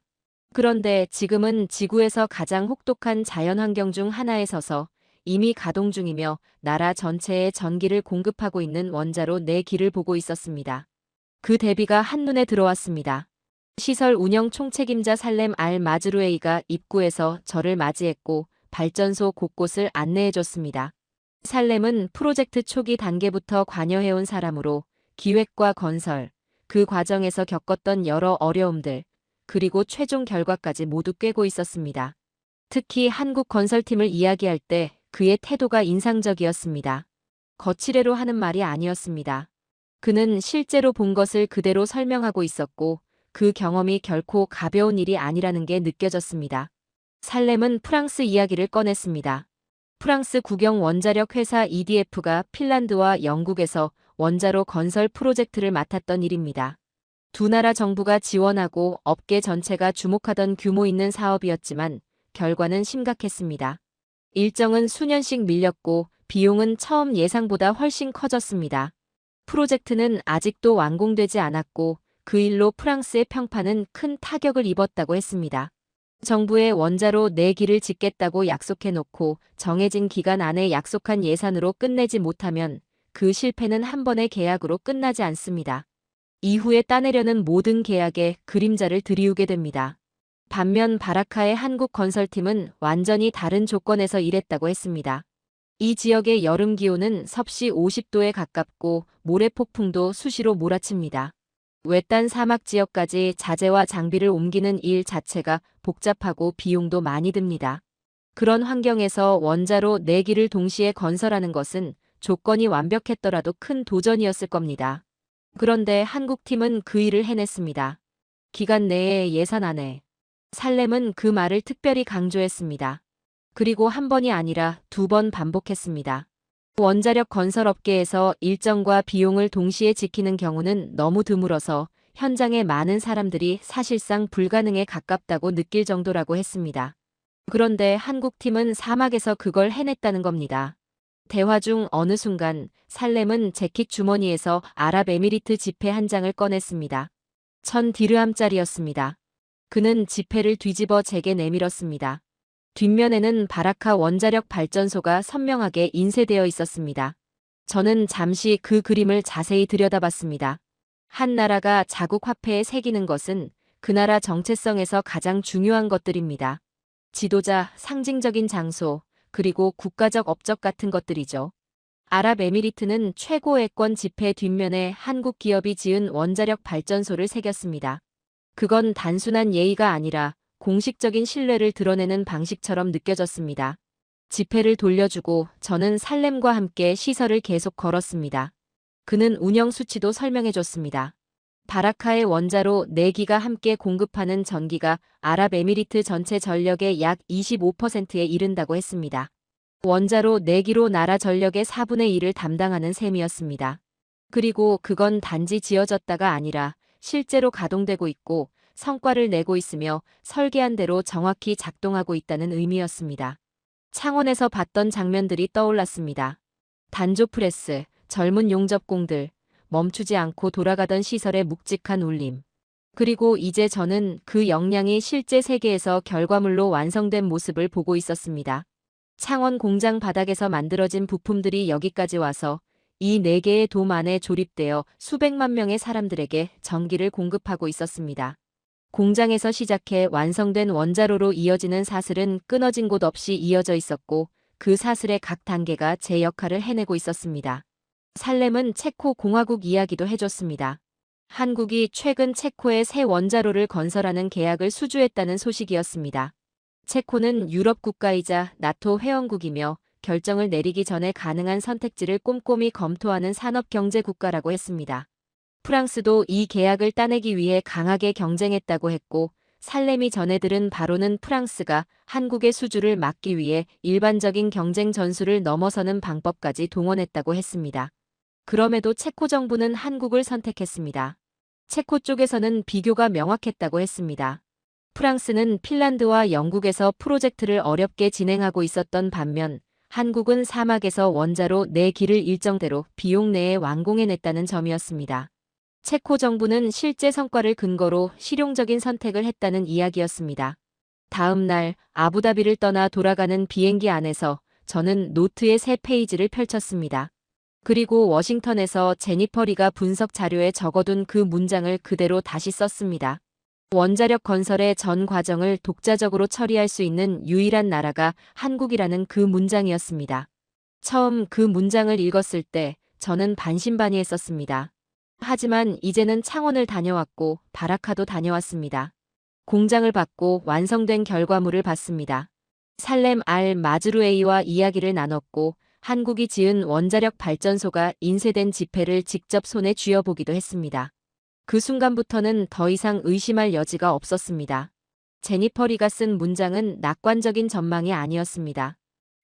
그런데 지금은 지구에서 가장 혹독한 자연환경 중 하나에 서서 이미 가동 중이며 나라 전체에 전기를 공급하고 있는 원자로 내 길을 보고 있었습니다. 그 대비가 한눈에 들어왔습니다. 시설 운영 총책임자 살렘 알 마즈루에이가 입구에서 저를 맞이했고 발전소 곳곳을 안내해줬습니다. 살렘은 프로젝트 초기 단계부터 관여해온 사람으로 기획과 건설, 그 과정에서 겪었던 여러 어려움들, 그리고 최종 결과까지 모두 꿰고 있었습니다. 특히 한국 건설팀을 이야기할 때 그의 태도가 인상적이었습니다. 거칠애로 하는 말이 아니었습니다. 그는 실제로 본 것을 그대로 설명하고 있었고 그 경험이 결코 가벼운 일이 아니라는 게 느껴졌습니다. 살렘은 프랑스 이야기를 꺼냈습니다. 프랑스 국영 원자력 회사 EDF가 핀란드와 영국에서 원자로 건설 프로젝트를 맡았던 일입니다. 두 나라 정부가 지원하고 업계 전체가 주목하던 규모 있는 사업이었지만 결과는 심각했습니다. 일정은 수년씩 밀렸고 비용은 처음 예상보다 훨씬 커졌습니다. 프로젝트는 아직도 완공되지 않았고 그 일로 프랑스의 평판은 큰 타격을 입었다고 했습니다. 정부의 원자로 4기를 짓겠다고 약속해놓고 정해진 기간 안에 약속한 예산으로 끝내지 못하면 그 실패는 한 번의 계약으로 끝나지 않습니다. 이후에 따내려는 모든 계약에 그림자를 들이우게 됩니다. 반면 바라카의 한국 건설팀은 완전히 다른 조건에서 일했다고 했습니다. 이 지역의 여름 기온은 섭씨 50도에 가깝고 모래폭풍도 수시로 몰아칩니다. 외딴 사막 지역까지 자재와 장비를 옮기는 일 자체가 복잡하고 비용도 많이 듭니다. 그런 환경에서 원자로 4기를 동시에 건설하는 것은 조건이 완벽했더라도 큰 도전이었을 겁니다. 그런데 한국팀은 그 일을 해냈습니다. 기간 내에 예산 안에. 살렘은 그 말을 특별히 강조했습니다. 그리고 한 번이 아니라 2번 반복했습니다. 원자력 건설업계에서 일정과 비용을 동시에 지키는 경우는 너무 드물어서 현장의 많은 사람들이 사실상 불가능에 가깝다고 느낄 정도라고 했습니다. 그런데 한국팀은 사막에서 그걸 해냈다는 겁니다. 대화 중 어느 순간 살렘은 재킷 주머니에서 아랍에미리트 지폐 한 장을 꺼냈습니다. 1000디르함짜리였습니다. 그는 지폐를 뒤집어 제게 내밀었습니다. 뒷면에는 바라카 원자력 발전소가 선명하게 인쇄되어 있었습니다. 저는 잠시 그 그림을 자세히 들여다봤습니다. 한 나라가 자국 화폐에 새기는 것은 그 나라 정체성에서 가장 중요한 것들입니다. 지도자, 상징적인 장소, 그리고 국가적 업적 같은 것들이죠. 아랍에미리트는 최고액권 지폐 뒷면에 한국 기업이 지은 원자력 발전소를 새겼습니다. 그건 단순한 예의가 아니라 공식적인 신뢰를 드러내는 방식처럼 느껴졌습니다. 지폐를 돌려주고 저는 살렘과 함께 시설을 계속 걸었습니다. 그는 운영 수치도 설명해줬습니다. 바라카의 원자로 4기가 함께 공급하는 전기가 아랍에미리트 전체 전력의 약 25%에 이른다고 했습니다. 원자로 4기로 나라 전력의 4분의 1을 담당하는 셈이었습니다. 그리고 그건 단지 지어졌다가 아니라 실제로 가동되고 있고 성과를 내고 있으며 설계한 대로 정확히 작동하고 있다는 의미였습니다. 창원에서 봤던 장면들이 떠올랐습니다. 단조 프레스, 젊은 용접공들, 멈추지 않고 돌아가던 시설의 묵직한 울림. 그리고 이제 저는 그 역량이 실제 세계에서 결과물로 완성된 모습을 보고 있었습니다. 창원 공장 바닥에서 만들어진 부품들이 여기까지 와서 이 4개의 돔 안에 조립되어 수백만 명의 사람들에게 전기를 공급하고 있었습니다. 공장에서 시작해 완성된 원자로로 이어지는 사슬은 끊어진 곳 없이 이어져 있었고 그 사슬의 각 단계가 제 역할을 해내고 있었습니다. 살렘은 체코 공화국 이야기도 해줬습니다. 한국이 최근 체코에 새 원자로를 건설하는 계약을 수주했다는 소식이었습니다. 체코는 유럽 국가이자 나토 회원국이며 결정을 내리기 전에 가능한 선택지를 꼼꼼히 검토하는 산업경제 국가라고 했습니다. 프랑스도 이 계약을 따내기 위해 강하게 경쟁했다고 했고 살렘이 전해들은 바로는 프랑스가 한국의 수주를 막기 위해 일반적인 경쟁 전술을 넘어서는 방법까지 동원했다고 했습니다. 그럼에도 체코 정부는 한국을 선택했습니다. 체코 쪽에서는 비교가 명확했다고 했습니다. 프랑스는 핀란드와 영국에서 프로젝트를 어렵게 진행하고 있었던 반면 한국은 사막에서 원자로 4기를 일정대로 비용 내에 완공해냈다는 점이었습니다. 체코 정부는 실제 성과를 근거로 실용적인 선택을 했다는 이야기였습니다. 다음 날 아부다비를 떠나 돌아가는 비행기 안에서 저는 노트의 새 페이지를 펼쳤습니다. 그리고 워싱턴에서 제니퍼 리가 분석 자료에 적어둔 그 문장을 그대로 다시 썼습니다. 원자력 건설의 전 과정을 독자적으로 처리할 수 있는 유일한 나라가 한국이라는 그 문장이었습니다. 처음 그 문장을 읽었을 때 저는 반신반의했었습니다. 하지만 이제는 창원을 다녀왔고 바라카도 다녀왔습니다. 공장을 봤고 완성된 결과물을 봤습니다. 살렘 알 마즈루에이와 이야기를 나눴고 한국이 지은 원자력 발전소가 인쇄된 지폐를 직접 손에 쥐어보기도 했습니다. 그 순간부터는 더 이상 의심할 여지가 없었습니다. 제니퍼 리가 쓴 문장은 낙관적인 전망이 아니었습니다.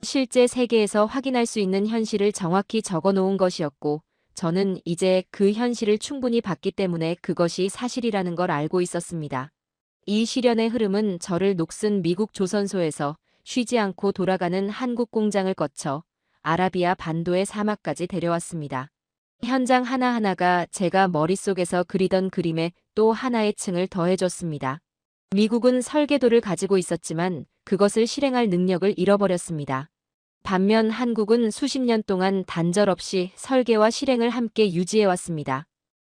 실제 세계에서 확인할 수 있는 현실을 정확히 적어놓은 것이었고 저는 이제 그 현실을 충분히 봤기 때문에 그것이 사실이라는 걸 알고 있었습니다. 이 시련의 흐름은 저를 녹슨 미국 조선소에서 쉬지 않고 돌아가는 한국 공장을 거쳐 아라비아 반도의 사막까지 데려왔습니다. 현장 하나하나가 제가 머릿속에서 그리던 그림에 또 하나의 층을 더해줬습니다. 미국은 설계도를 가지고 있었지만 그것을 실행할 능력을 잃어버렸습니다. 반면 한국은 수십 년 동안 단절 없이 설계와 실행을 함께 유지해왔습니다.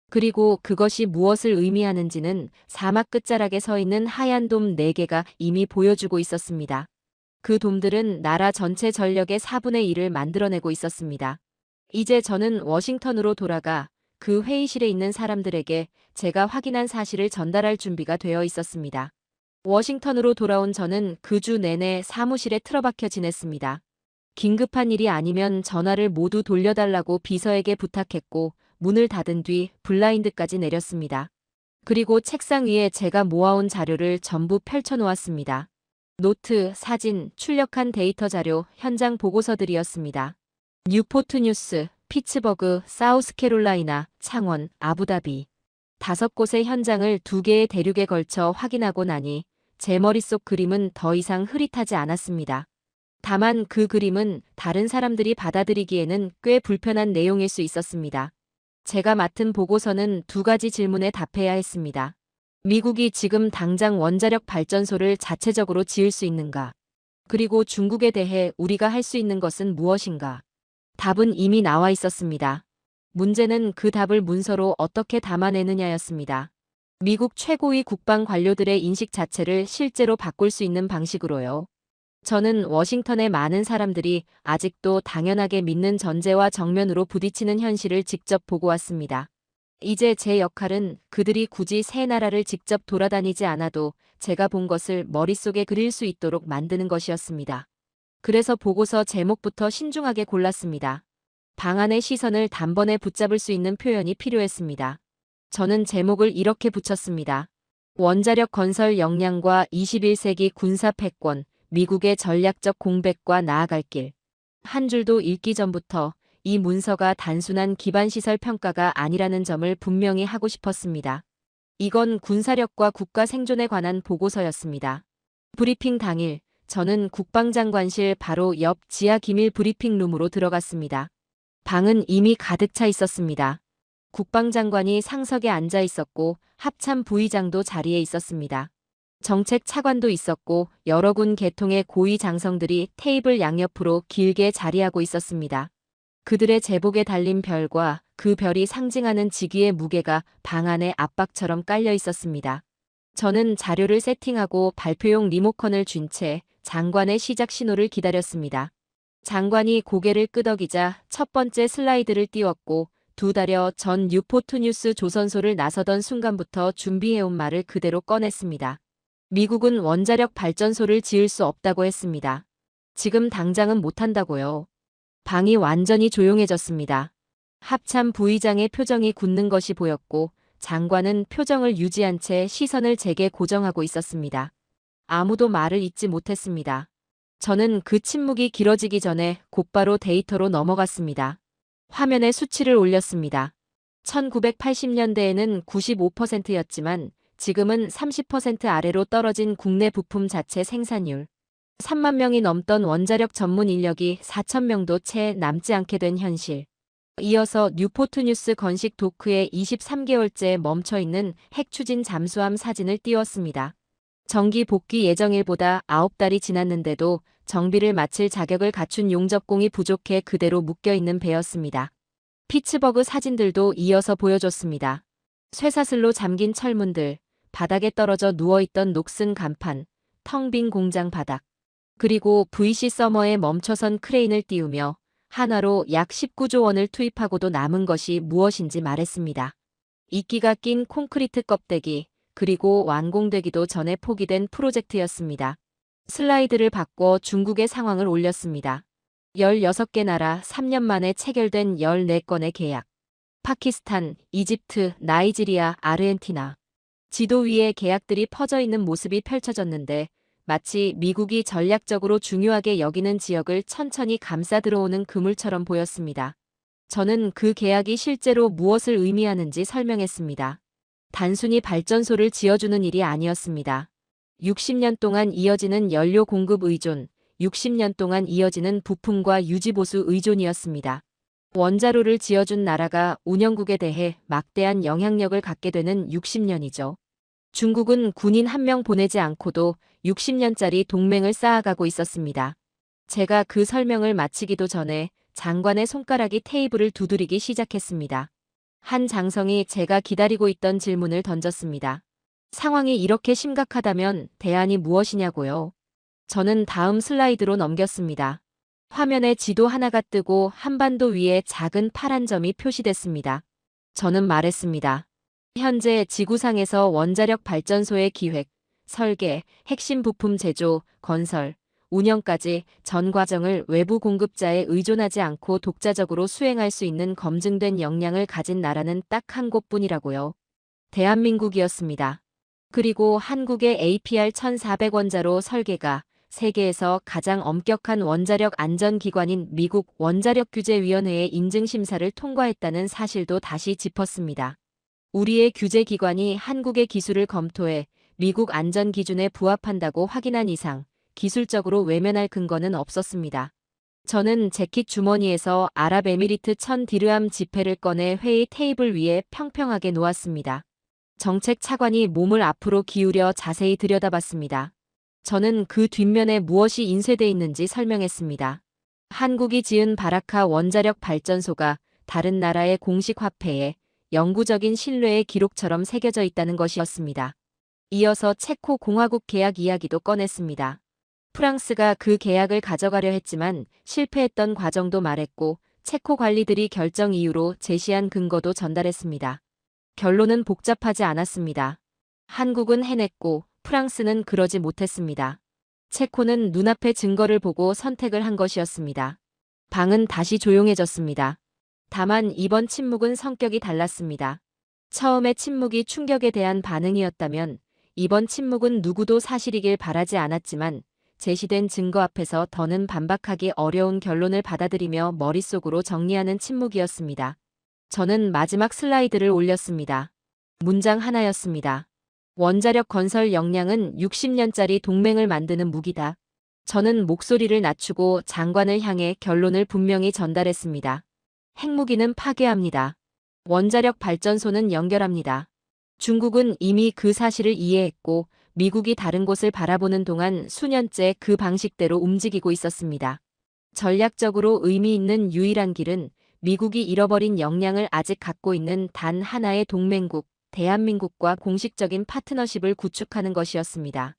그리고 그것이 무엇을 의미하는지는 사막 끝자락에 서 있는 하얀 돔 4개가 이미 보여주고 있었습니다. 그 돔들은 나라 전체 전력의 4분의 1을 만들어내고 있었습니다. 이제 저는 워싱턴으로 돌아가 그 회의실에 있는 사람들에게 제가 확인한 사실을 전달할 준비가 되어 있었습니다. 워싱턴으로 돌아온 저는 그 주 내내 사무실에 틀어박혀 지냈습니다. 긴급한 일이 아니면 전화를 모두 돌려달라고 비서에게 부탁했고 문을 닫은 뒤 블라인드까지 내렸습니다. 그리고 책상 위에 제가 모아온 자료를 전부 펼쳐놓았습니다. 노트, 사진, 출력한 데이터 자료, 현장 보고서들이었습니다. 뉴포트 뉴스, 피츠버그, 사우스캐롤라이나, 창원, 아부다비. 5곳의 현장을 2개의 대륙에 걸쳐 확인하고 나니 제 머릿속 그림은 더 이상 흐릿하지 않았습니다. 다만 그 그림은 다른 사람들이 받아들이기에는 꽤 불편한 내용일 수 있었습니다. 제가 맡은 보고서는 2가지 질문에 답해야 했습니다. 미국이 지금 당장 원자력 발전소를 자체적으로 지을 수 있는가? 그리고 중국에 대해 우리가 할 수 있는 것은 무엇인가? 답은 이미 나와 있었습니다. 문제는 그 답을 문서로 어떻게 담아내느냐였습니다. 미국 최고위 국방 관료들의 인식 자체를 실제로 바꿀 수 있는 방식으로요. 저는 워싱턴의 많은 사람들이 아직도 당연하게 믿는 전제와 정면으로 부딪히는 현실을 직접 보고 왔습니다. 이제 제 역할은 그들이 굳이 새 나라를 직접 돌아다니지 않아도 제가 본 것을 머릿속에 그릴 수 있도록 만드는 것이었습니다. 그래서 보고서 제목부터 신중하게 골랐습니다. 방안의 시선을 단번에 붙잡을 수 있는 표현이 필요했습니다. 저는 제목을 이렇게 붙였습니다. 원자력 건설 역량과 21세기 군사 패권, 미국의 전략적 공백과 나아갈 길. 한 줄도 읽기 전부터 이 문서가 단순한 기반시설 평가가 아니라는 점을 분명히 하고 싶었습니다. 이건 군사력과 국가 생존에 관한 보고서였습니다. 브리핑 당일, 저는 국방장관실 바로 옆 지하 기밀 브리핑룸으로 들어갔습니다. 방은 이미 가득 차 있었습니다. 국방장관이 상석에 앉아 있었고 합참 부의장도 자리에 있었습니다. 정책 차관도 있었고 여러 군 계통의 고위 장성들이 테이블 양옆으로 길게 자리하고 있었습니다. 그들의 제복에 달린 별과 그 별이 상징하는 직위의 무게가 방 안에 압박처럼 깔려 있었습니다. 저는 자료를 세팅하고 발표용 리모컨을 쥔 채 장관의 시작 신호를 기다렸습니다. 장관이 고개를 끄덕이자 첫 번째 슬라이드를 띄웠고 2달여 전 뉴포트 뉴스 조선소를 나서던 순간부터 준비해온 말을 그대로 꺼냈습니다. 미국은 원자력 발전소를 지을 수 없다고 했습니다. 지금 당장은 못한다고요. 방이 완전히 조용해졌습니다. 합참 부의장의 표정이 굳는 것이 보였고 장관은 표정을 유지한 채 시선을 제게 고정하고 있었습니다. 아무도 말을 잇지 못했습니다. 저는 그 침묵이 길어지기 전에 곧바로 데이터로 넘어갔습니다. 화면에 수치를 올렸습니다. 1980년대에는 95%였지만 지금은 30% 아래로 떨어진 국내 부품 자체 생산율. 3만 명이 넘던 원자력 전문 인력이 4천 명도 채 남지 않게 된 현실. 이어서 뉴포트 뉴스 건식 도크에 23개월째 멈춰있는 핵 추진 잠수함 사진을 띄웠습니다. 정기 복귀 예정일보다 9달이 지났는데도 정비를 마칠 자격을 갖춘 용접공이 부족해 그대로 묶여있는 배였습니다. 피츠버그 사진들도 이어서 보여줬습니다. 쇠사슬로 잠긴 철문들, 바닥에 떨어져 누워있던 녹슨 간판, 텅 빈 공장 바닥. 그리고 VC 서머에 멈춰선 크레인을 띄우며 한화로 약 19조 원을 투입하고도 남은 것이 무엇인지 말했습니다. 이끼가 낀 콘크리트 껍데기, 그리고 완공되기도 전에 포기된 프로젝트였습니다. 슬라이드를 바꿔 중국의 상황을 올렸습니다. 16개 나라 3년 만에 체결된 14건의 계약. 파키스탄, 이집트, 나이지리아, 아르헨티나. 지도 위에 계약들이 퍼져 있는 모습이 펼쳐졌는데 마치 미국이 전략적으로 중요하게 여기는 지역을 천천히 감싸 들어오는 그물처럼 보였습니다. 저는 그 계약이 실제로 무엇을 의미하는지 설명했습니다. 단순히 발전소를 지어주는 일이 아니었습니다. 60년 동안 이어지는 연료 공급 의존, 60년 동안 이어지는 부품과 유지보수 의존이었습니다. 원자로를 지어준 나라가 운영국에 대해 막대한 영향력을 갖게 되는 60년이죠. 중국은 군인 한 명 보내지 않고도 60년짜리 동맹을 쌓아가고 있었습니다. 제가 그 설명을 마치기도 전에 장관의 손가락이 테이블을 두드리기 시작했습니다. 한 장성이 제가 기다리고 있던 질문을 던졌습니다. 상황이 이렇게 심각하다면 대안이 무엇이냐고요? 저는 다음 슬라이드로 넘겼습니다. 화면에 지도 하나가 뜨고 한반도 위에 작은 파란 점이 표시됐습니다. 저는 말했습니다. 현재 지구상에서 원자력 발전소의 기획, 설계, 핵심 부품 제조, 건설, 운영까지 전 과정을 외부 공급자에 의존하지 않고 독자적으로 수행할 수 있는 검증된 역량을 가진 나라는 딱 한 곳뿐이라고요. 대한민국이었습니다. 그리고 한국의 APR 1400원자로 설계가 세계에서 가장 엄격한 원자력 안전기관인 미국 원자력규제위원회의 인증심사를 통과했다는 사실도 다시 짚었습니다. 우리의 규제기관이 한국의 기술을 검토해 미국 안전기준에 부합한다고 확인한 이상 기술적으로 외면할 근거는 없었습니다. 저는 재킷 주머니에서 아랍에미리트 1000디르함 지폐를 꺼내 회의 테이블 위에 평평하게 놓았습니다. 정책 차관이 몸을 앞으로 기울여 자세히 들여다봤습니다. 저는 그 뒷면에 무엇이 인쇄돼 있는지 설명했습니다. 한국이 지은 바라카 원자력 발전소가 다른 나라의 공식 화폐에 영구적인 신뢰의 기록처럼 새겨져 있다는 것이었습니다. 이어서 체코 공화국 계약 이야기도 꺼냈습니다. 프랑스가 그 계약을 가져가려 했지만 실패했던 과정도 말했고 체코 관리들이 결정 이유로 제시한 근거도 전달했습니다. 결론은 복잡하지 않았습니다. 한국은 해냈고 프랑스는 그러지 못했습니다. 체코는 눈앞의 증거를 보고 선택을 한 것이었습니다. 방은 다시 조용해졌습니다. 다만 이번 침묵은 성격이 달랐습니다. 처음의 침묵이 충격에 대한 반응이었다면 이번 침묵은 누구도 사실이길 바라지 않았지만 제시된 증거 앞에서 더는 반박하기 어려운 결론을 받아들이며 머릿속으로 정리하는 침묵이었습니다. 저는 마지막 슬라이드를 올렸습니다. 문장 하나였습니다. 원자력 건설 역량은 60년짜리 동맹을 만드는 무기다. 저는 목소리를 낮추고 장관을 향해 결론을 분명히 전달했습니다. 핵무기는 파괴합니다. 원자력 발전소는 연결합니다. 중국은 이미 그 사실을 이해했고 미국이 다른 곳을 바라보는 동안 수년째 그 방식대로 움직이고 있었습니다. 전략적으로 의미 있는 유일한 길은 미국이 잃어버린 역량을 아직 갖고 있는 단 하나의 동맹국, 대한민국과 공식적인 파트너십을 구축하는 것이었습니다.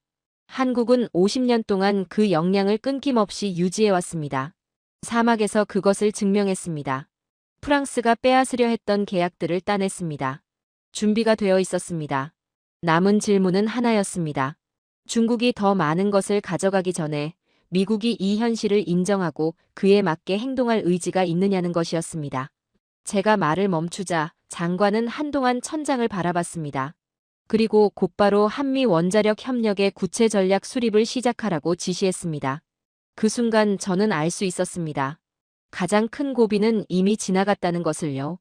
한국은 50년 동안 그 역량을 끊김없이 유지해왔습니다. 사막에서 그것을 증명했습니다. 프랑스가 빼앗으려 했던 계약들을 따냈습니다. 준비가 되어 있었습니다. 남은 질문은 하나였습니다. 중국이 더 많은 것을 가져가기 전에 미국이 이 현실을 인정하고 그에 맞게 행동할 의지가 있느냐는 것이었습니다. 제가 말을 멈추자 장관은 한동안 천장을 바라봤습니다. 그리고 곧바로 한미 원자력 협력의 구체 전략 수립을 시작하라고 지시했습니다. 그 순간 저는 알 수 있었습니다. 가장 큰 고비는 이미 지나갔다는 것을요.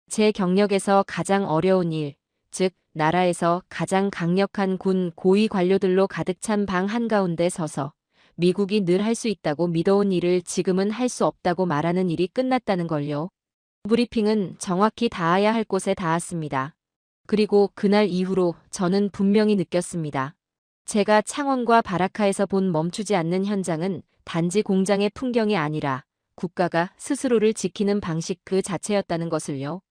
제 경력에서 가장 어려운 일, 즉 나라에서 가장 강력한 군 고위 관료들로 가득 찬 방 한가운데 서서 미국이 늘 할 수 있다고 믿어온 일을 지금은 할 수 없다고 말하는 일이 끝났다는 걸요. 브리핑은 정확히 닿아야 할 곳에 닿았습니다. 그리고 그날 이후로 저는 분명히 느꼈습니다. 제가 창원과 바라카에서 본 멈추지 않는 현장은 단지 공장의 풍경이 아니라 국가가 스스로를 지키는 방식 그 자체였다는 것을요.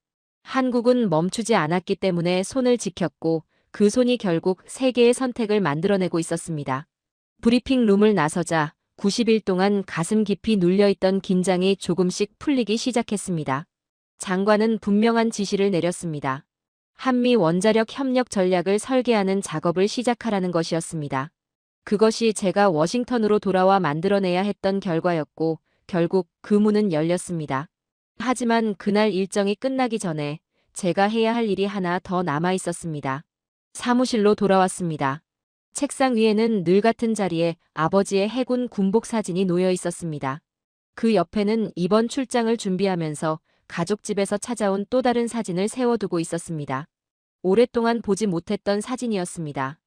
한국은 멈추지 않았기 때문에 손을 지켰고 그 손이 결국 세계의 선택을 만들어내고 있었습니다. 브리핑 룸을 나서자 90일 동안 가슴 깊이 눌려있던 긴장이 조금씩 풀리기 시작했습니다. 장관은 분명한 지시를 내렸습니다. 한미 원자력 협력 전략을 설계하는 작업을 시작하라는 것이었습니다. 그것이 제가 워싱턴으로 돌아와 만들어내야 했던 결과였고 결국 그 문은 열렸습니다. 하지만 그날 일정이 끝나기 전에 제가 해야 할 일이 하나 더 남아 있었습니다. 사무실로 돌아왔습니다. 책상 위에는 늘 같은 자리에 아버지의 해군 군복 사진이 놓여 있었습니다. 그 옆에는 이번 출장을 준비하면서 가족집에서 찾아온 또 다른 사진을 세워두고 있었습니다. 오랫동안 보지 못했던 사진이었습니다.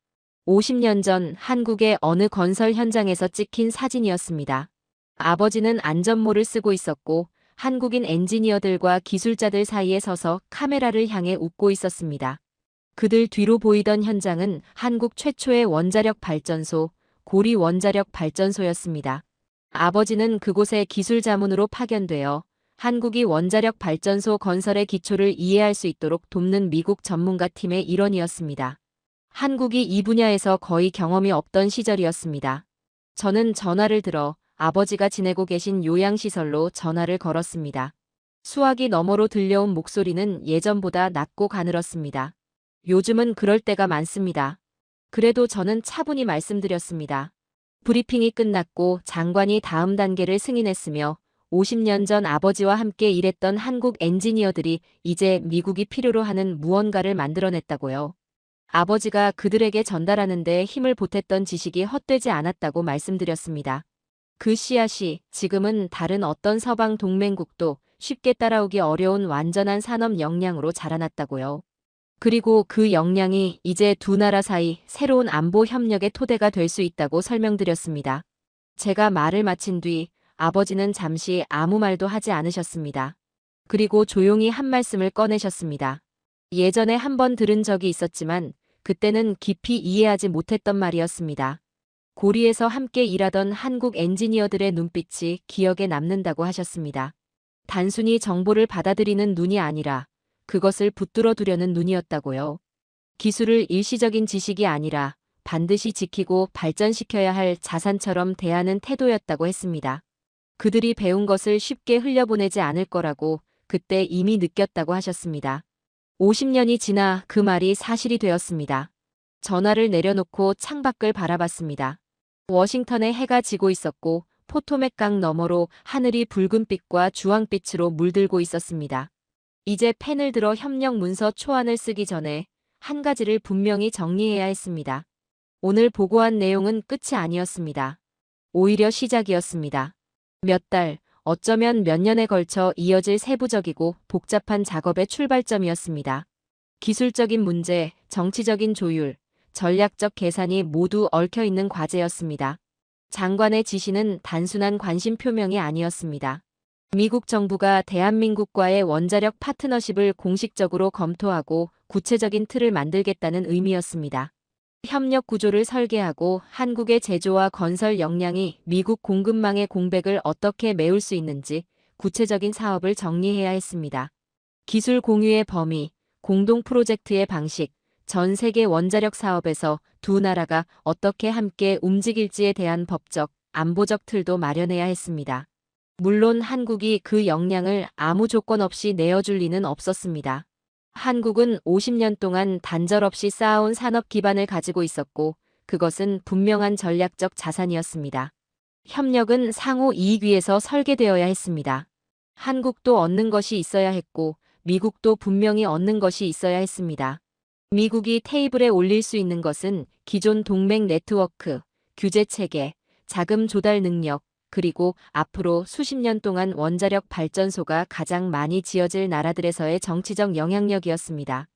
50년 전 한국의 어느 건설 현장에서 찍힌 사진이었습니다. 아버지는 안전모를 쓰고 있었고 한국인 엔지니어들과 기술자들 사이에 서서 카메라를 향해 웃고 있었습니다. 그들 뒤로 보이던 현장은 한국 최초의 원자력 발전소, 고리 원자력 발전소였습니다. 아버지는 그곳에 기술 자문으로 파견되어 한국이 원자력 발전소 건설의 기초를 이해할 수 있도록 돕는 미국 전문가 팀의 일원이었습니다. 한국이 이 분야에서 거의 경험이 없던 시절이었습니다. 저는 전화를 들어 아버지가 지내고 계신 요양시설로 전화를 걸었습니다. 수화기 너머로 들려온 목소리는 예전보다 낮고 가늘었습니다. 요즘은 그럴 때가 많습니다. 그래도 저는 차분히 말씀드렸습니다. 브리핑이 끝났고 장관이 다음 단계를 승인했으며 50년 전 아버지와 함께 일했던 한국 엔지니어들이 이제 미국이 필요로 하는 무언가를 만들어냈다고요. 아버지가 그들에게 전달하는데 힘을 보탰던 지식이 헛되지 않았다고 말씀드렸습니다. 그 씨앗이 지금은 다른 어떤 서방 동맹국도 쉽게 따라오기 어려운 완전한 산업 역량으로 자라났다고요. 그리고 그 역량이 이제 두 나라 사이 새로운 안보 협력의 토대가 될 수 있다고 설명드렸습니다. 제가 말을 마친 뒤 아버지는 잠시 아무 말도 하지 않으셨습니다. 그리고 조용히 한 말씀을 꺼내셨습니다. 예전에 한 번 들은 적이 있었지만 그때는 깊이 이해하지 못했던 말이었습니다. 고리에서 함께 일하던 한국 엔지니어들의 눈빛이 기억에 남는다고 하셨습니다. 단순히 정보를 받아들이는 눈이 아니라 그것을 붙들어 두려는 눈이었다고요. 기술을 일시적인 지식이 아니라 반드시 지키고 발전시켜야 할 자산처럼 대하는 태도였다고 했습니다. 그들이 배운 것을 쉽게 흘려보내지 않을 거라고 그때 이미 느꼈다고 하셨습니다. 50년이 지나 그 말이 사실이 되었습니다. 전화를 내려놓고 창밖을 바라봤습니다. 워싱턴에 해가 지고 있었고 포토맥 강 너머로 하늘이 붉은빛과 주황빛으로 물들고 있었습니다. 이제 펜을 들어 협력 문서 초안을 쓰기 전에 한 가지를 분명히 정리해야 했습니다. 오늘 보고한 내용은 끝이 아니었습니다. 오히려 시작이었습니다. 몇 달, 어쩌면 몇 년에 걸쳐 이어질 세부적이고 복잡한 작업의 출발점이었습니다. 기술적인 문제, 정치적인 조율, 전략적 계산이 모두 얽혀있는 과제였습니다. 장관의 지시는 단순한 관심 표명이 아니었습니다. 미국 정부가 대한민국과의 원자력 파트너십을 공식적으로 검토하고 구체적인 틀을 만들겠다는 의미였습니다. 협력 구조를 설계하고 한국의 제조와 건설 역량이 미국 공급망의 공백을 어떻게 메울 수 있는지 구체적인 사업을 정리해야 했습니다. 기술 공유의 범위, 공동 프로젝트의 방식, 전 세계 원자력 사업에서 두 나라가 어떻게 함께 움직일지에 대한 법적, 안보적 틀도 마련해야 했습니다. 물론 한국이 그 역량을 아무 조건 없이 내어줄 리는 없었습니다. 한국은 50년 동안 단절 없이 쌓아온 산업 기반을 가지고 있었고 그것은 분명한 전략적 자산이었습니다. 협력은 상호 이익 위에서 설계되어야 했습니다. 한국도 얻는 것이 있어야 했고 미국도 분명히 얻는 것이 있어야 했습니다. 미국이 테이블에 올릴 수 있는 것은 기존 동맹 네트워크, 규제 체계, 자금 조달 능력, 그리고 앞으로 수십 년 동안 원자력 발전소가 가장 많이 지어질 나라들에서의 정치적 영향력이었습니다.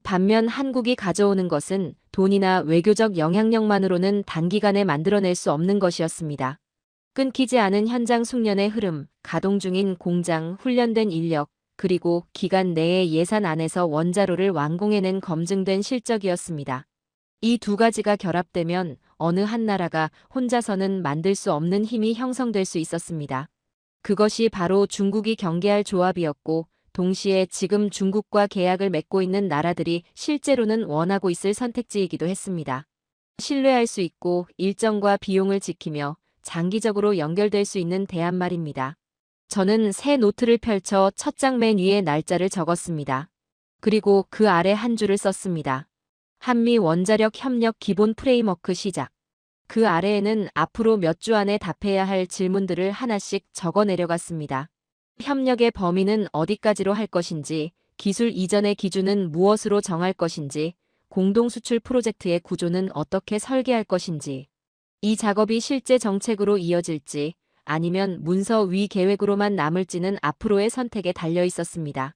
반면 한국이 가져오는 것은 돈이나 외교적 영향력만으로는 단기간에 만들어낼 수 없는 것이었습니다. 끊기지 않은 현장 숙련의 흐름, 가동 중인 공장, 훈련된 인력, 그리고 기간 내의 예산 안에서 원자로를 완공해낸 검증된 실적이었습니다. 이 두 가지가 결합되면 어느 한 나라가 혼자서는 만들 수 없는 힘이 형성될 수 있었습니다. 그것이 바로 중국이 경계할 조합이었고 동시에 지금 중국과 계약을 맺고 있는 나라들이 실제로는 원하고 있을 선택지이기도 했습니다. 신뢰할 수 있고 일정과 비용을 지키며 장기적으로 연결될 수 있는 대안 말입니다. 저는 새 노트를 펼쳐 첫 장 맨 위에 날짜를 적었습니다. 그리고 그 아래 한 줄을 썼습니다. 한미 원자력 협력 기본 프레임워크 시작. 그 아래에는 앞으로 몇 주 안에 답해야 할 질문들을 하나씩 적어 내려갔습니다. 협력의 범위는 어디까지로 할 것인지, 기술 이전의 기준은 무엇으로 정할 것인지, 공동 수출 프로젝트의 구조는 어떻게 설계할 것인지, 이 작업이 실제 정책으로 이어질지 아니면 문서 위 계획으로만 남을지는 앞으로의 선택에 달려 있었습니다.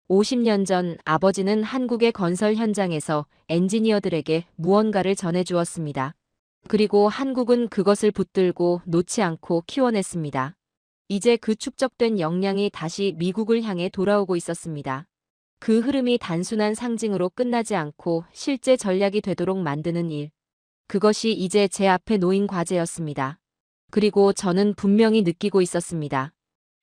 50년 전 아버지는 한국의 건설 현장에서 엔지니어들에게 무언가를 전해주었습니다. 그리고 한국은 그것을 붙들고 놓지 않고 키워냈습니다. 이제 그 축적된 역량이 다시 미국을 향해 돌아오고 있었습니다. 그 흐름이 단순한 상징으로 끝나지 않고 실제 전략이 되도록 만드는 일. 그것이 이제 제 앞에 놓인 과제였습니다. 그리고 저는 분명히 느끼고 있었습니다.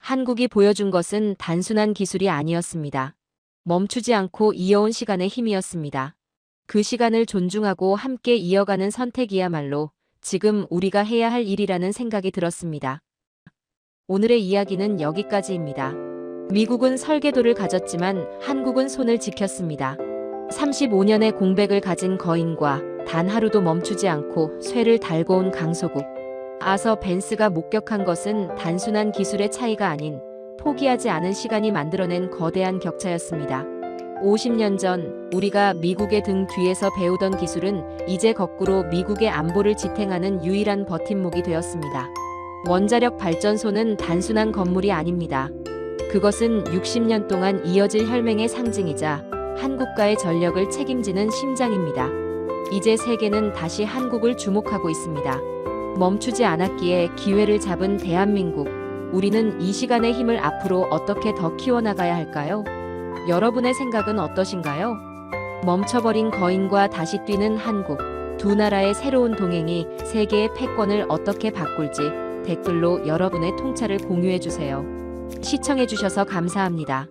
한국이 보여준 것은 단순한 기술이 아니었습니다. 멈추지 않고 이어온 시간의 힘이었습니다. 그 시간을 존중하고 함께 이어가는 선택이야말로 지금 우리가 해야 할 일이라는 생각이 들었습니다. 오늘의 이야기는 여기까지입니다. 미국은 설계도를 가졌지만 한국은 손을 지켰습니다. 35년의 공백을 가진 거인과 단 하루도 멈추지 않고 쇠를 달고 온 강소국. 아서 벤스가 목격한 것은 단순한 기술의 차이가 아닌 포기하지 않은 시간이 만들어낸 거대한 격차였습니다. 50년 전 우리가 미국의 등 뒤에서 배우던 기술은 이제 거꾸로 미국의 안보를 지탱하는 유일한 버팀목이 되었습니다. 원자력 발전소는 단순한 건물이 아닙니다. 그것은 60년 동안 이어질 혈맹의 상징이자 한국가의 전력을 책임지는 심장입니다. 이제 세계는 다시 한국을 주목하고 있습니다. 멈추지 않았기에 기회를 잡은 대한민국. 우리는 이 시간의 힘을 앞으로 어떻게 더 키워나가야 할까요? 여러분의 생각은 어떠신가요? 멈춰버린 거인과 다시 뛰는 한국. 두 나라의 새로운 동행이 세계의 패권을 어떻게 바꿀지 댓글로 여러분의 통찰을 공유해주세요. 시청해주셔서 감사합니다.